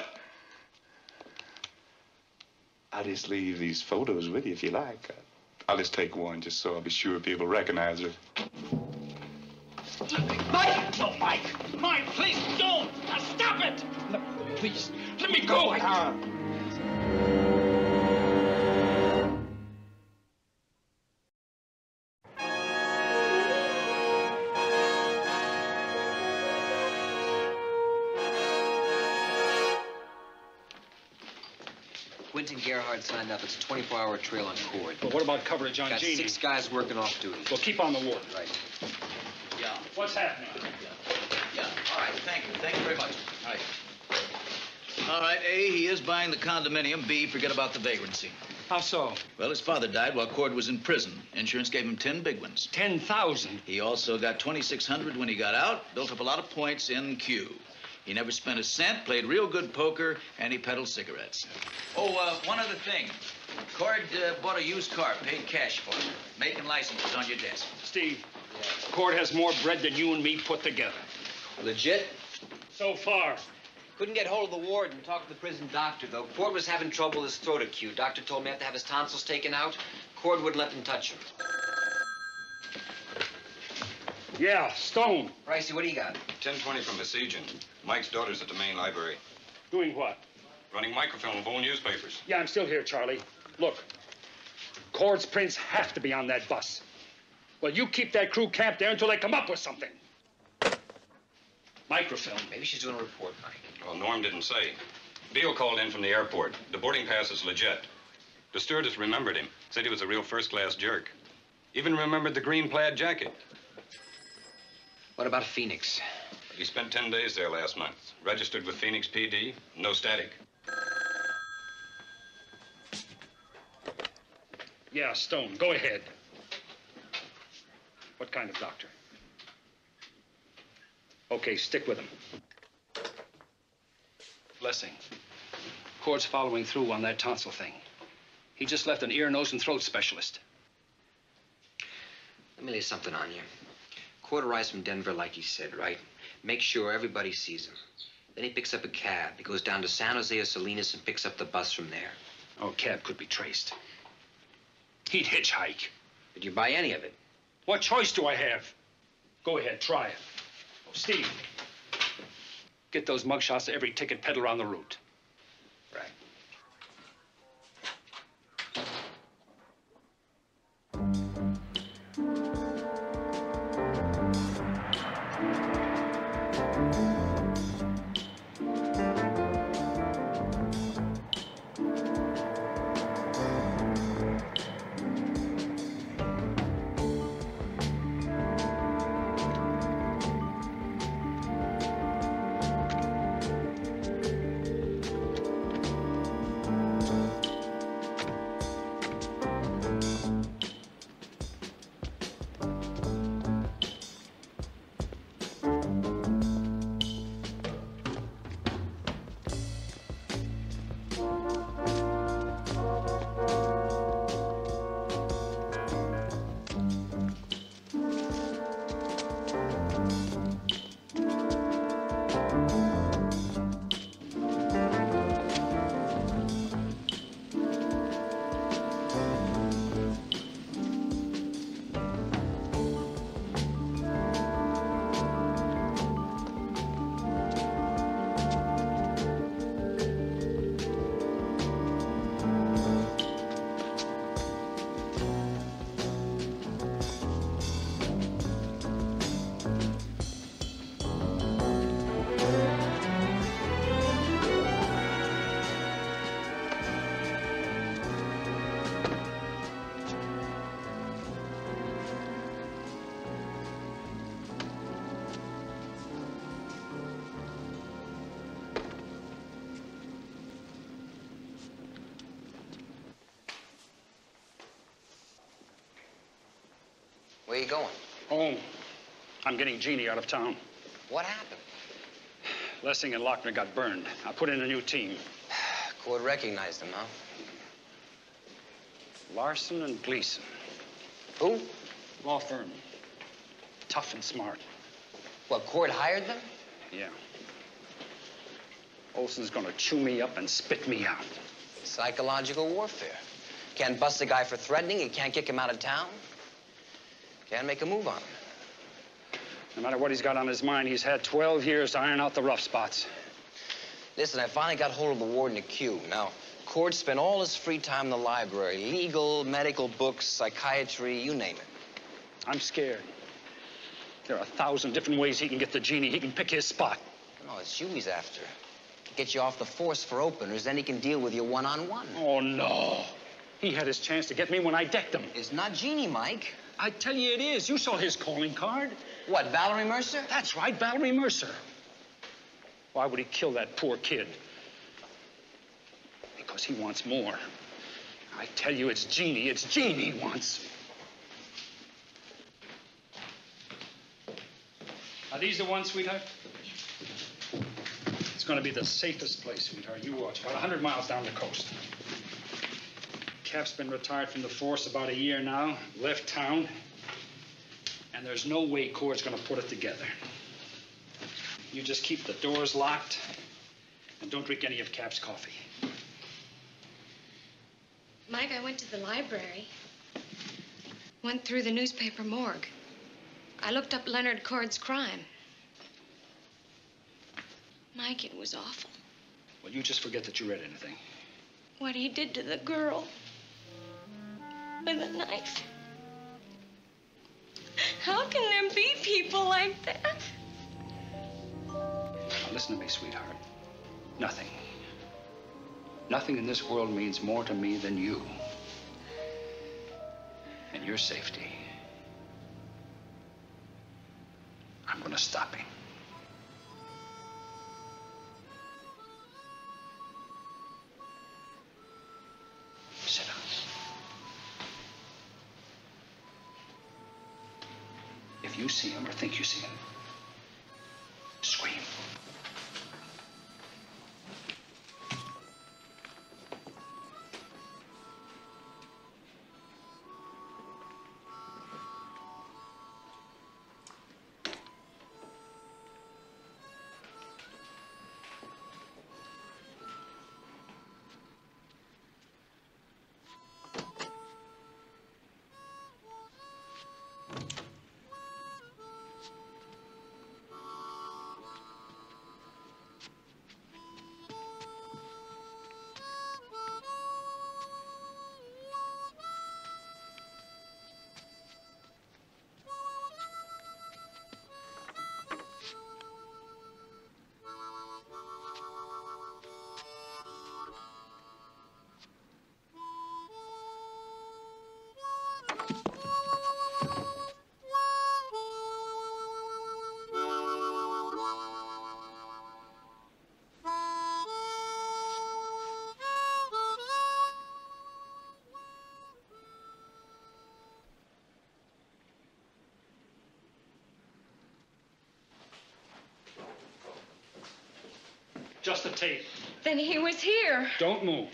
I'll just leave these photos with you if you like. I'll just take one just so I'll be sure people recognize her. Mike! No, Mike! Mike, please, don't! Now, stop it! No, please, let me go. Quentin Gerhardt signed up. It's a 24-hour trail on Cord. But what about coverage on Got Jeannie? 6 guys working off duty. Well, keep on the ward. Right. Yeah. What's happening? Yeah. All right. Thank you. Thank you very much. All right. All right. A, he is buying the condominium. B, forget about the vagrancy. How so? Well, his father died while Cord was in prison. Insurance gave him 10 big ones. 10,000. He also got 2,600 when he got out, built up a lot of points in Q. He never spent a cent, played real good poker, and he peddled cigarettes. Oh, one other thing. Cord bought a used car, paid cash for it. Make and license is on your desk. Steve, Cord has more bread than you and me put together. Legit? So far. Couldn't get hold of the warden and talk to the prison doctor, though. Cord was having trouble with his throat acute. Doctor told me I have to have his tonsils taken out. Cord wouldn't let him touch him. Yeah, Stone. Ricey, what do you got? 1020 from Besieging. Mike's daughter's at the main library. Doing what? Running microfilm of old newspapers. Yeah, I'm still here, Charlie. Look, Cord's prints have to be on that bus. Well, you keep that crew camped there until they come up with something. Microfilm. Maybe she's doing a report, Mike. Well, Norm didn't say. Beale called in from the airport. The boarding pass is legit. The stewardess remembered him. Said he was a real first-class jerk. Even remembered the green plaid jacket. What about Phoenix? He spent 10 days there last month. Registered with Phoenix PD. No static. Yeah, Stone, go ahead. What kind of doctor? Okay, stick with him. Blessing. Cord's following through on that tonsil thing. He just left an ear, nose, and throat specialist. Let me lay something on you. Cord arrives from Denver like he said, right? Make sure everybody sees him. Then he picks up a cab. He goes down to San Jose or Salinas and picks up the bus from there. Oh, cab could be traced. He'd hitchhike. Did you buy any of it? What choice do I have? Go ahead, try it. Oh, Steve, get those mugshots of every ticket peddler on the route. Right. Where you going? Home. I'm getting Jeannie out of town. What happened? Lessing and Lochner got burned. I put in a new team. Cord recognized him, huh? Larson and Gleason. Who? Law firm. Tough and smart. What, Cord hired them? Yeah. Olson's gonna chew me up and spit me out. Psychological warfare. Can't bust a guy for threatening, you can't kick him out of town. Can't make a move on him. No matter what he's got on his mind, he's had 12 years to iron out the rough spots. Listen, I finally got hold of the warden at Q. Now, Cord spent all his free time in the library. Legal, medical books, psychiatry, you name it. I'm scared. There are 1,000 different ways he can get the Jeannie. He can pick his spot. No, it's you he's after. Get you off the force for openers, then he can deal with you one-on-one. Oh, no. He had his chance to get me when I decked him. It's not Jeannie, Mike. I tell you it is. You saw his calling card. What, Valerie Mercer? That's right, Valerie Mercer. Why would he kill that poor kid? Because he wants more. I tell you, it's Jeannie. It's Jeannie he wants. Are these the ones, sweetheart? It's going to be the safest place, sweetheart. You watch. About 100 miles down the coast. Cap's been retired from the force about a year now. Left town. And there's no way Cord's going to put it together. You just keep the doors locked and don't drink any of Cap's coffee. Mike, I went to the library. Went through the newspaper morgue. I looked up Leonard Cord's crime. Mike, it was awful. Well, you just forget that you read anything. What he did to the girl. with a knife. How can there be people like that? Now, listen to me, sweetheart. Nothing. Nothing in this world means more to me than you. And your safety. I'm gonna stop him. Sit down. If you see him or think you see him, scream. Just a tape. Then he was here. Don't move.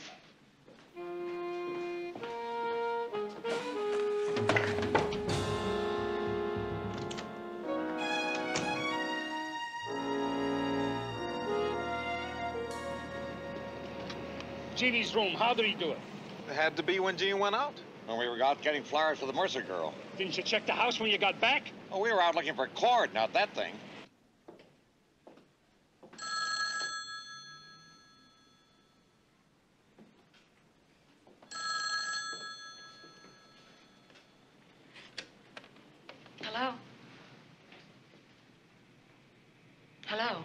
Jeannie's room, how did he do it? It had to be when Jean went out. When we were out getting flowers for the Mercer girl. Didn't you check the house when you got back? Oh, we were out looking for cord, not that thing. Hello? Hello?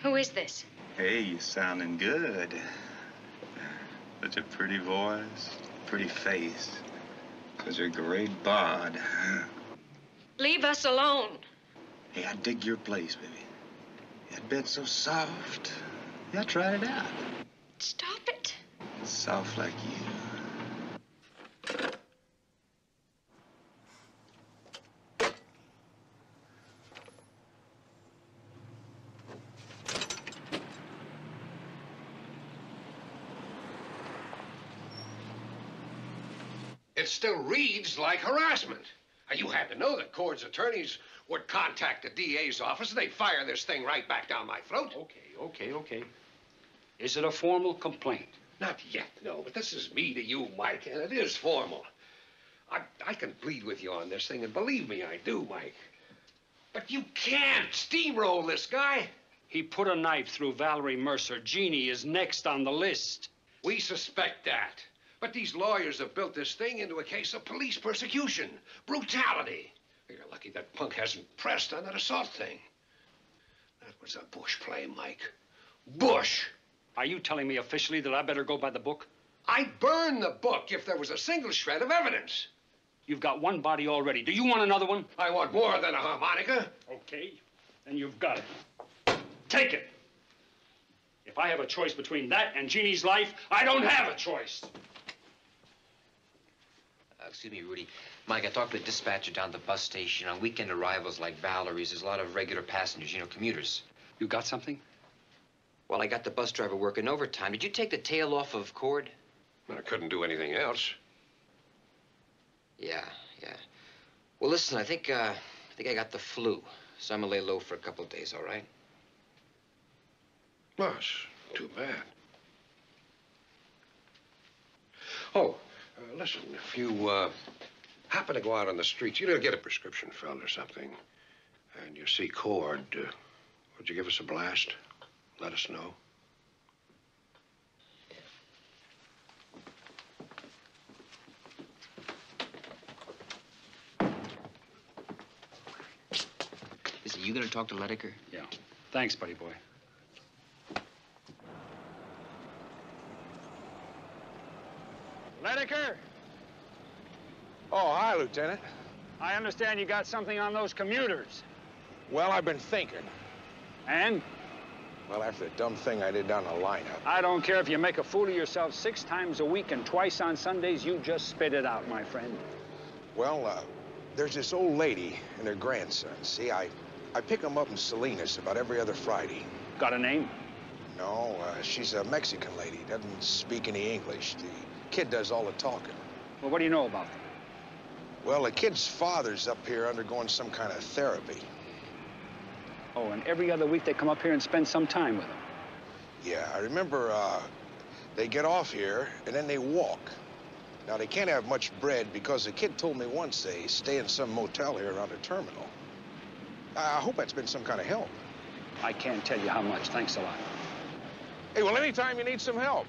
Who is this? Hey, you sounding good. Such a pretty voice, pretty face. Such a great bod. Leave us alone. Hey, I dig your place, baby. That bed's so soft. Yeah, I tried it out. Stop it. Soft like you. It still reads like harassment. You had to know that Cord's attorneys would contact the DA's office and they'd fire this thing right back down my throat. Okay. Is it a formal complaint? Not yet, no, but this is me to you, Mike, and it is formal. I can plead with you on this thing, and believe me, I do, Mike. But you can't steamroll this guy. He put a knife through Valerie Mercer. Jeannie is next on the list. We suspect that. But these lawyers have built this thing into a case of police persecution, brutality. You're lucky that punk hasn't pressed on that assault thing. That was a Bush play, Mike. Bush! Are you telling me officially that I better go by the book? I'd burn the book if there was a single shred of evidence. You've got one body already. Do you want another one? I want more than a harmonica. Okay, then you've got it. Take it. If I have a choice between that and Jeannie's life, I don't have a choice. Excuse me, Rudy. Mike, I talked to the dispatcher down at the bus station. On weekend arrivals like Valerie's, there's a lot of regular passengers, commuters. You got something? Well, I got the bus driver working overtime. Did you take the tail off of Cord? I couldn't do anything else. Yeah. Well, listen, I think I got the flu, so I'm gonna lay low for a couple of days, all right? Well, it's too bad. Oh, listen, if you happen to go out on the streets, get a prescription filled or something, and you see Cord, would you give us a blast? Let us know. you gonna talk to Ledecker? Yeah. Thanks, buddy boy. Ledecker, Oh, hi, Lieutenant. I understand you got something on those commuters. Well, I've been thinking. And? Well, after the dumb thing I did down the lineup. I don't care if you make a fool of yourself 6 times a week and twice on Sundays, you just spit it out, my friend. Well, there's this old lady and her grandson. See, I pick them up in Salinas about every other Friday. Got a name? No, she's a Mexican lady. Doesn't speak any English. The kid does all the talking. Well, what do you know about them? Well, the kid's father's up here undergoing some kind of therapy. Oh, and every other week they come up here and spend some time with him. Yeah, I remember, they get off here and then they walk. Now, they can't have much bread because the kid told me once they stay in some motel here around the terminal. I hope that's been some kind of help. I can't tell you how much. Thanks a lot. Hey, well, anytime you need some help.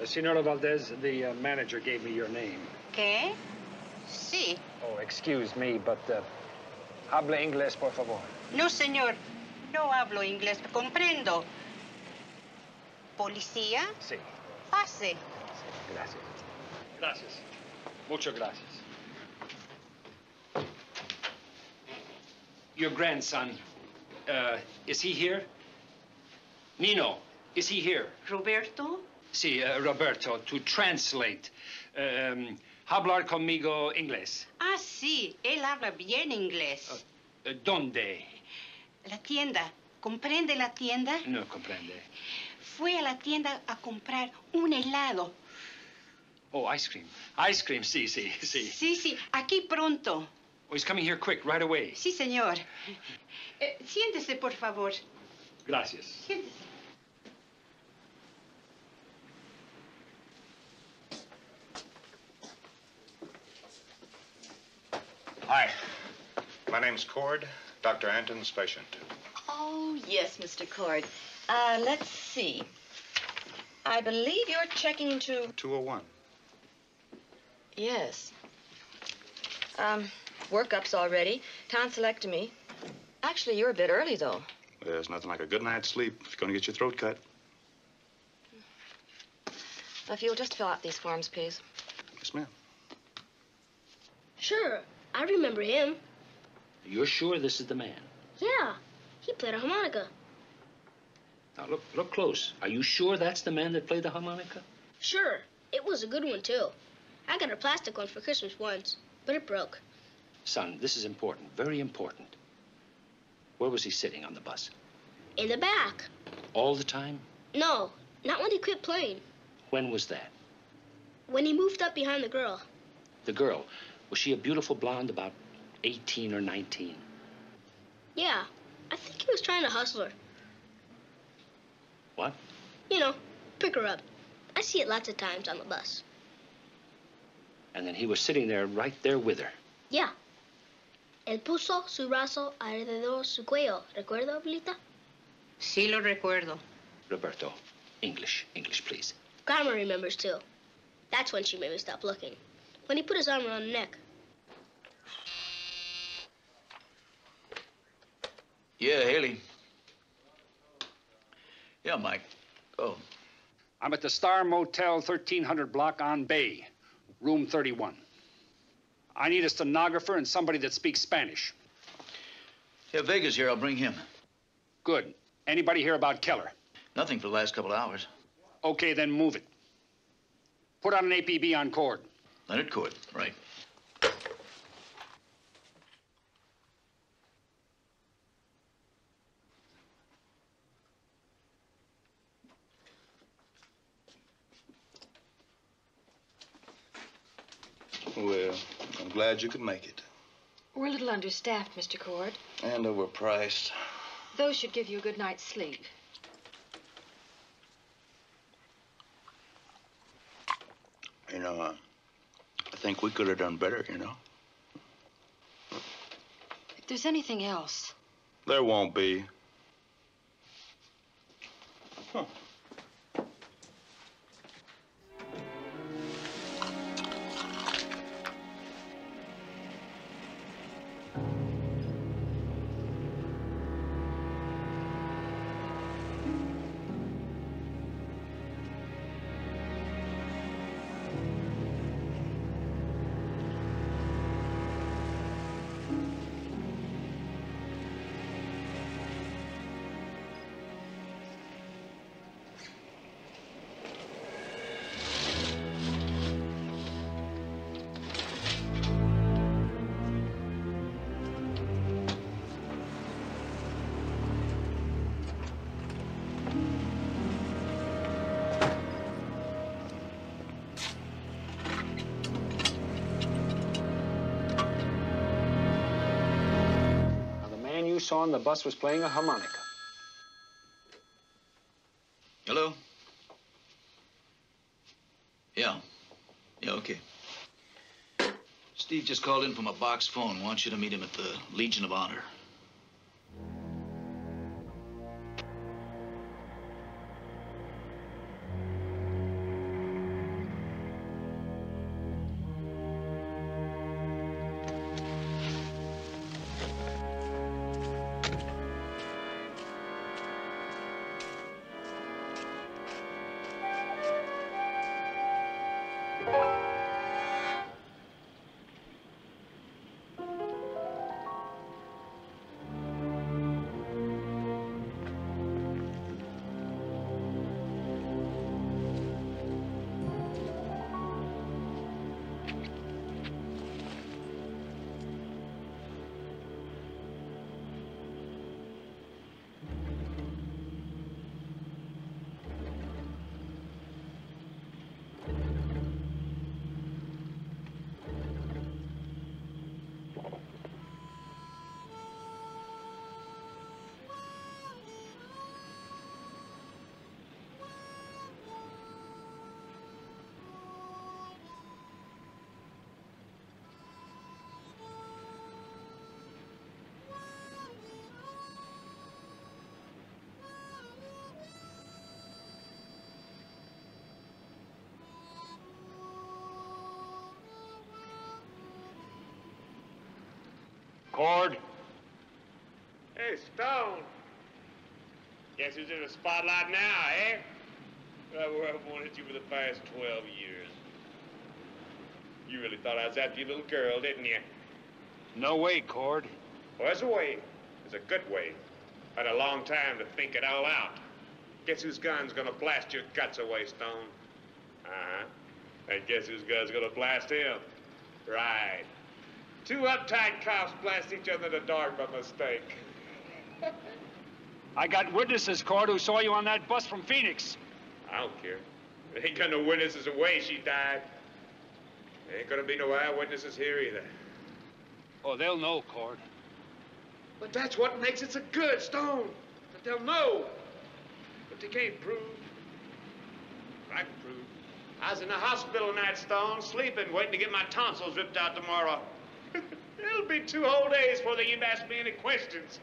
Senora Valdez, the manager gave me your name. ¿Qué? Sí. Oh, excuse me, but habla inglés, por favor. No, señor. No hablo inglés. Comprendo. ¿Policía? Sí. Pase. Gracias. Gracias. Muchas gracias. Your grandson, is he here? Nino, is he here? Roberto? Sí, Roberto, to translate. Hablar conmigo inglés. Ah, sí. Él habla bien inglés. ¿Dónde? La tienda. ¿Comprende la tienda? No comprende. Fue a la tienda a comprar un helado. Oh, ice cream. Ice cream, sí, sí, sí. Sí, sí. Aquí pronto. Oh, he's coming here quick, right away. Sí, señor. Siéntese, por favor. Gracias. Siéntese. Hi. My name's Cord, Dr. Anton's patient. Oh, yes, Mr. Cord. Let's see. I believe you're checking into... 201. Yes. Workup's already. Tonsillectomy. Actually, you're a bit early, though. There's nothing like a good night's sleep if you're going to get your throat cut. If you'll just fill out these forms, please. Yes, ma'am. Sure, I remember him. You're sure this is the man? Yeah, he played a harmonica. Now, look close. Are you sure that's the man that played the harmonica? Sure, it was a good one, too. I got a plastic one for Christmas once, but it broke. Son, this is important, very important. Where was he sitting on the bus? In the back. All the time? No, not when he quit playing. When was that? When he moved up behind the girl. The girl, was she a beautiful blonde about 18 or 19? Yeah, I think he was trying to hustle her. What? You know, pick her up. I see it lots of times on the bus. And then he was sitting there, right there with her. Yeah. Él puso su brazo alrededor su cuello. ¿Recuerdo, abuelita? Sí lo recuerdo. Roberto, English, please. Grandma remembers, too. That's when she made me stop looking. When he put his arm around her neck. Yeah, Haley. Yeah, Mike. Go. I'm at the Star Motel, 1300 block on Bay, room 31. I need a stenographer and somebody that speaks Spanish. Yeah, Vega's here. I'll bring him. Good. Anybody hear about Keller? Nothing for the last couple of hours. Okay, then move it. Put on an APB on cord. Leonard Cord, right. Well, I'm glad you could make it. We're a little understaffed, Mr. Cord. And overpriced. Those should give you a good night's sleep. You know, I think we could have done better, you know. If there's anything else... There won't be. Huh. You saw on the bus was playing a harmonica. Hello? Yeah. Yeah, okay. Steve just called in from a box phone. Wants you to meet him at the Legion of Honor. Cord. Hey, Stone. Guess who's in the spotlight now, eh? I've wanted you for the past 12 years. You really thought I was after your little girl, didn't you? No way, Cord. Well, there's a way. There's a good way. Had a long time to think it all out. Guess whose gun's gonna blast your guts away, Stone? Uh-huh. And guess whose gun's gonna blast him? Right. Two uptight cops blast each other in the dark by mistake. I got witnesses, Cord, who saw you on that bus from Phoenix. I don't care. There ain't got no witnesses away she died. There ain't gonna be no eyewitnesses here either. Oh, they'll know, Cord. But that's what makes it so good, Stone. That they'll know. But they can't prove. I can prove. I was in the hospital night, Stone, sleeping, waiting to get my tonsils ripped out tomorrow. It'll be 2 whole days before they even ask me any questions.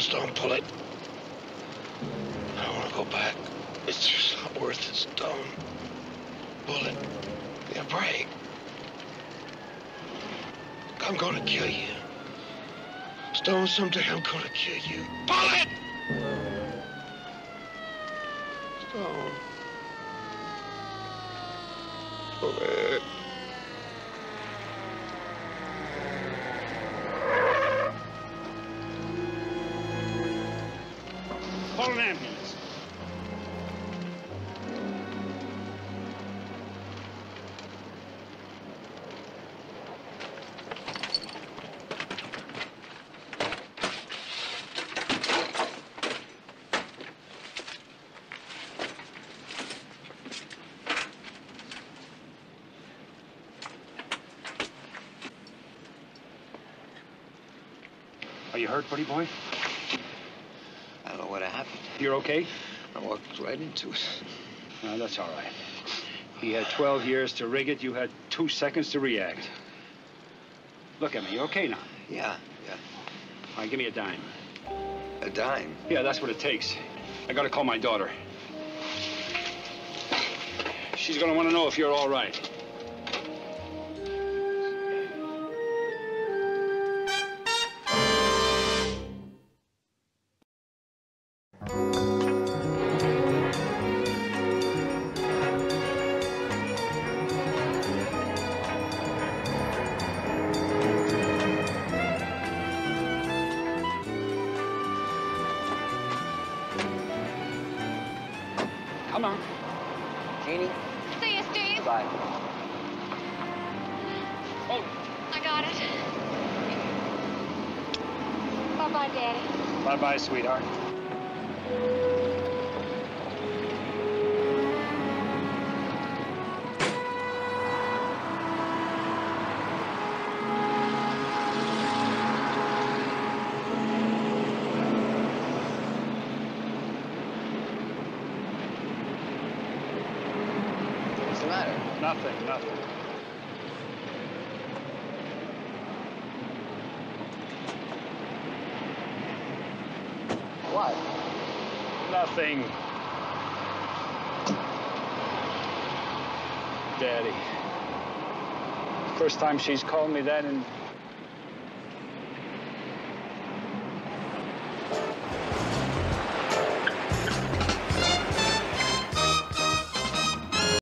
Stone, pull it. I don't want to go back. It's just not worth it, Stone. Pull it. Yeah, break. I'm gonna kill you. Stone, someday I'm gonna kill you. Pull it! Stone. Pull it. Call an ambulance. Are you hurt, buddy boy? I don't know what happened. You're okay? I walked right into it. No, that's all right. He had 12 years to rig it. You had 2 seconds to react. Look at me. You okay now? Yeah. All right, give me a dime. A dime? Yeah, that's what it takes. I gotta call my daughter. She's gonna want to know if you're all right. Come on. Jeannie? See you, Steve. Bye. Oh. I got it. Bye-bye, Daddy. Bye-bye, sweetheart. What's the matter? Nothing. What? Nothing. Daddy. First time she's called me that in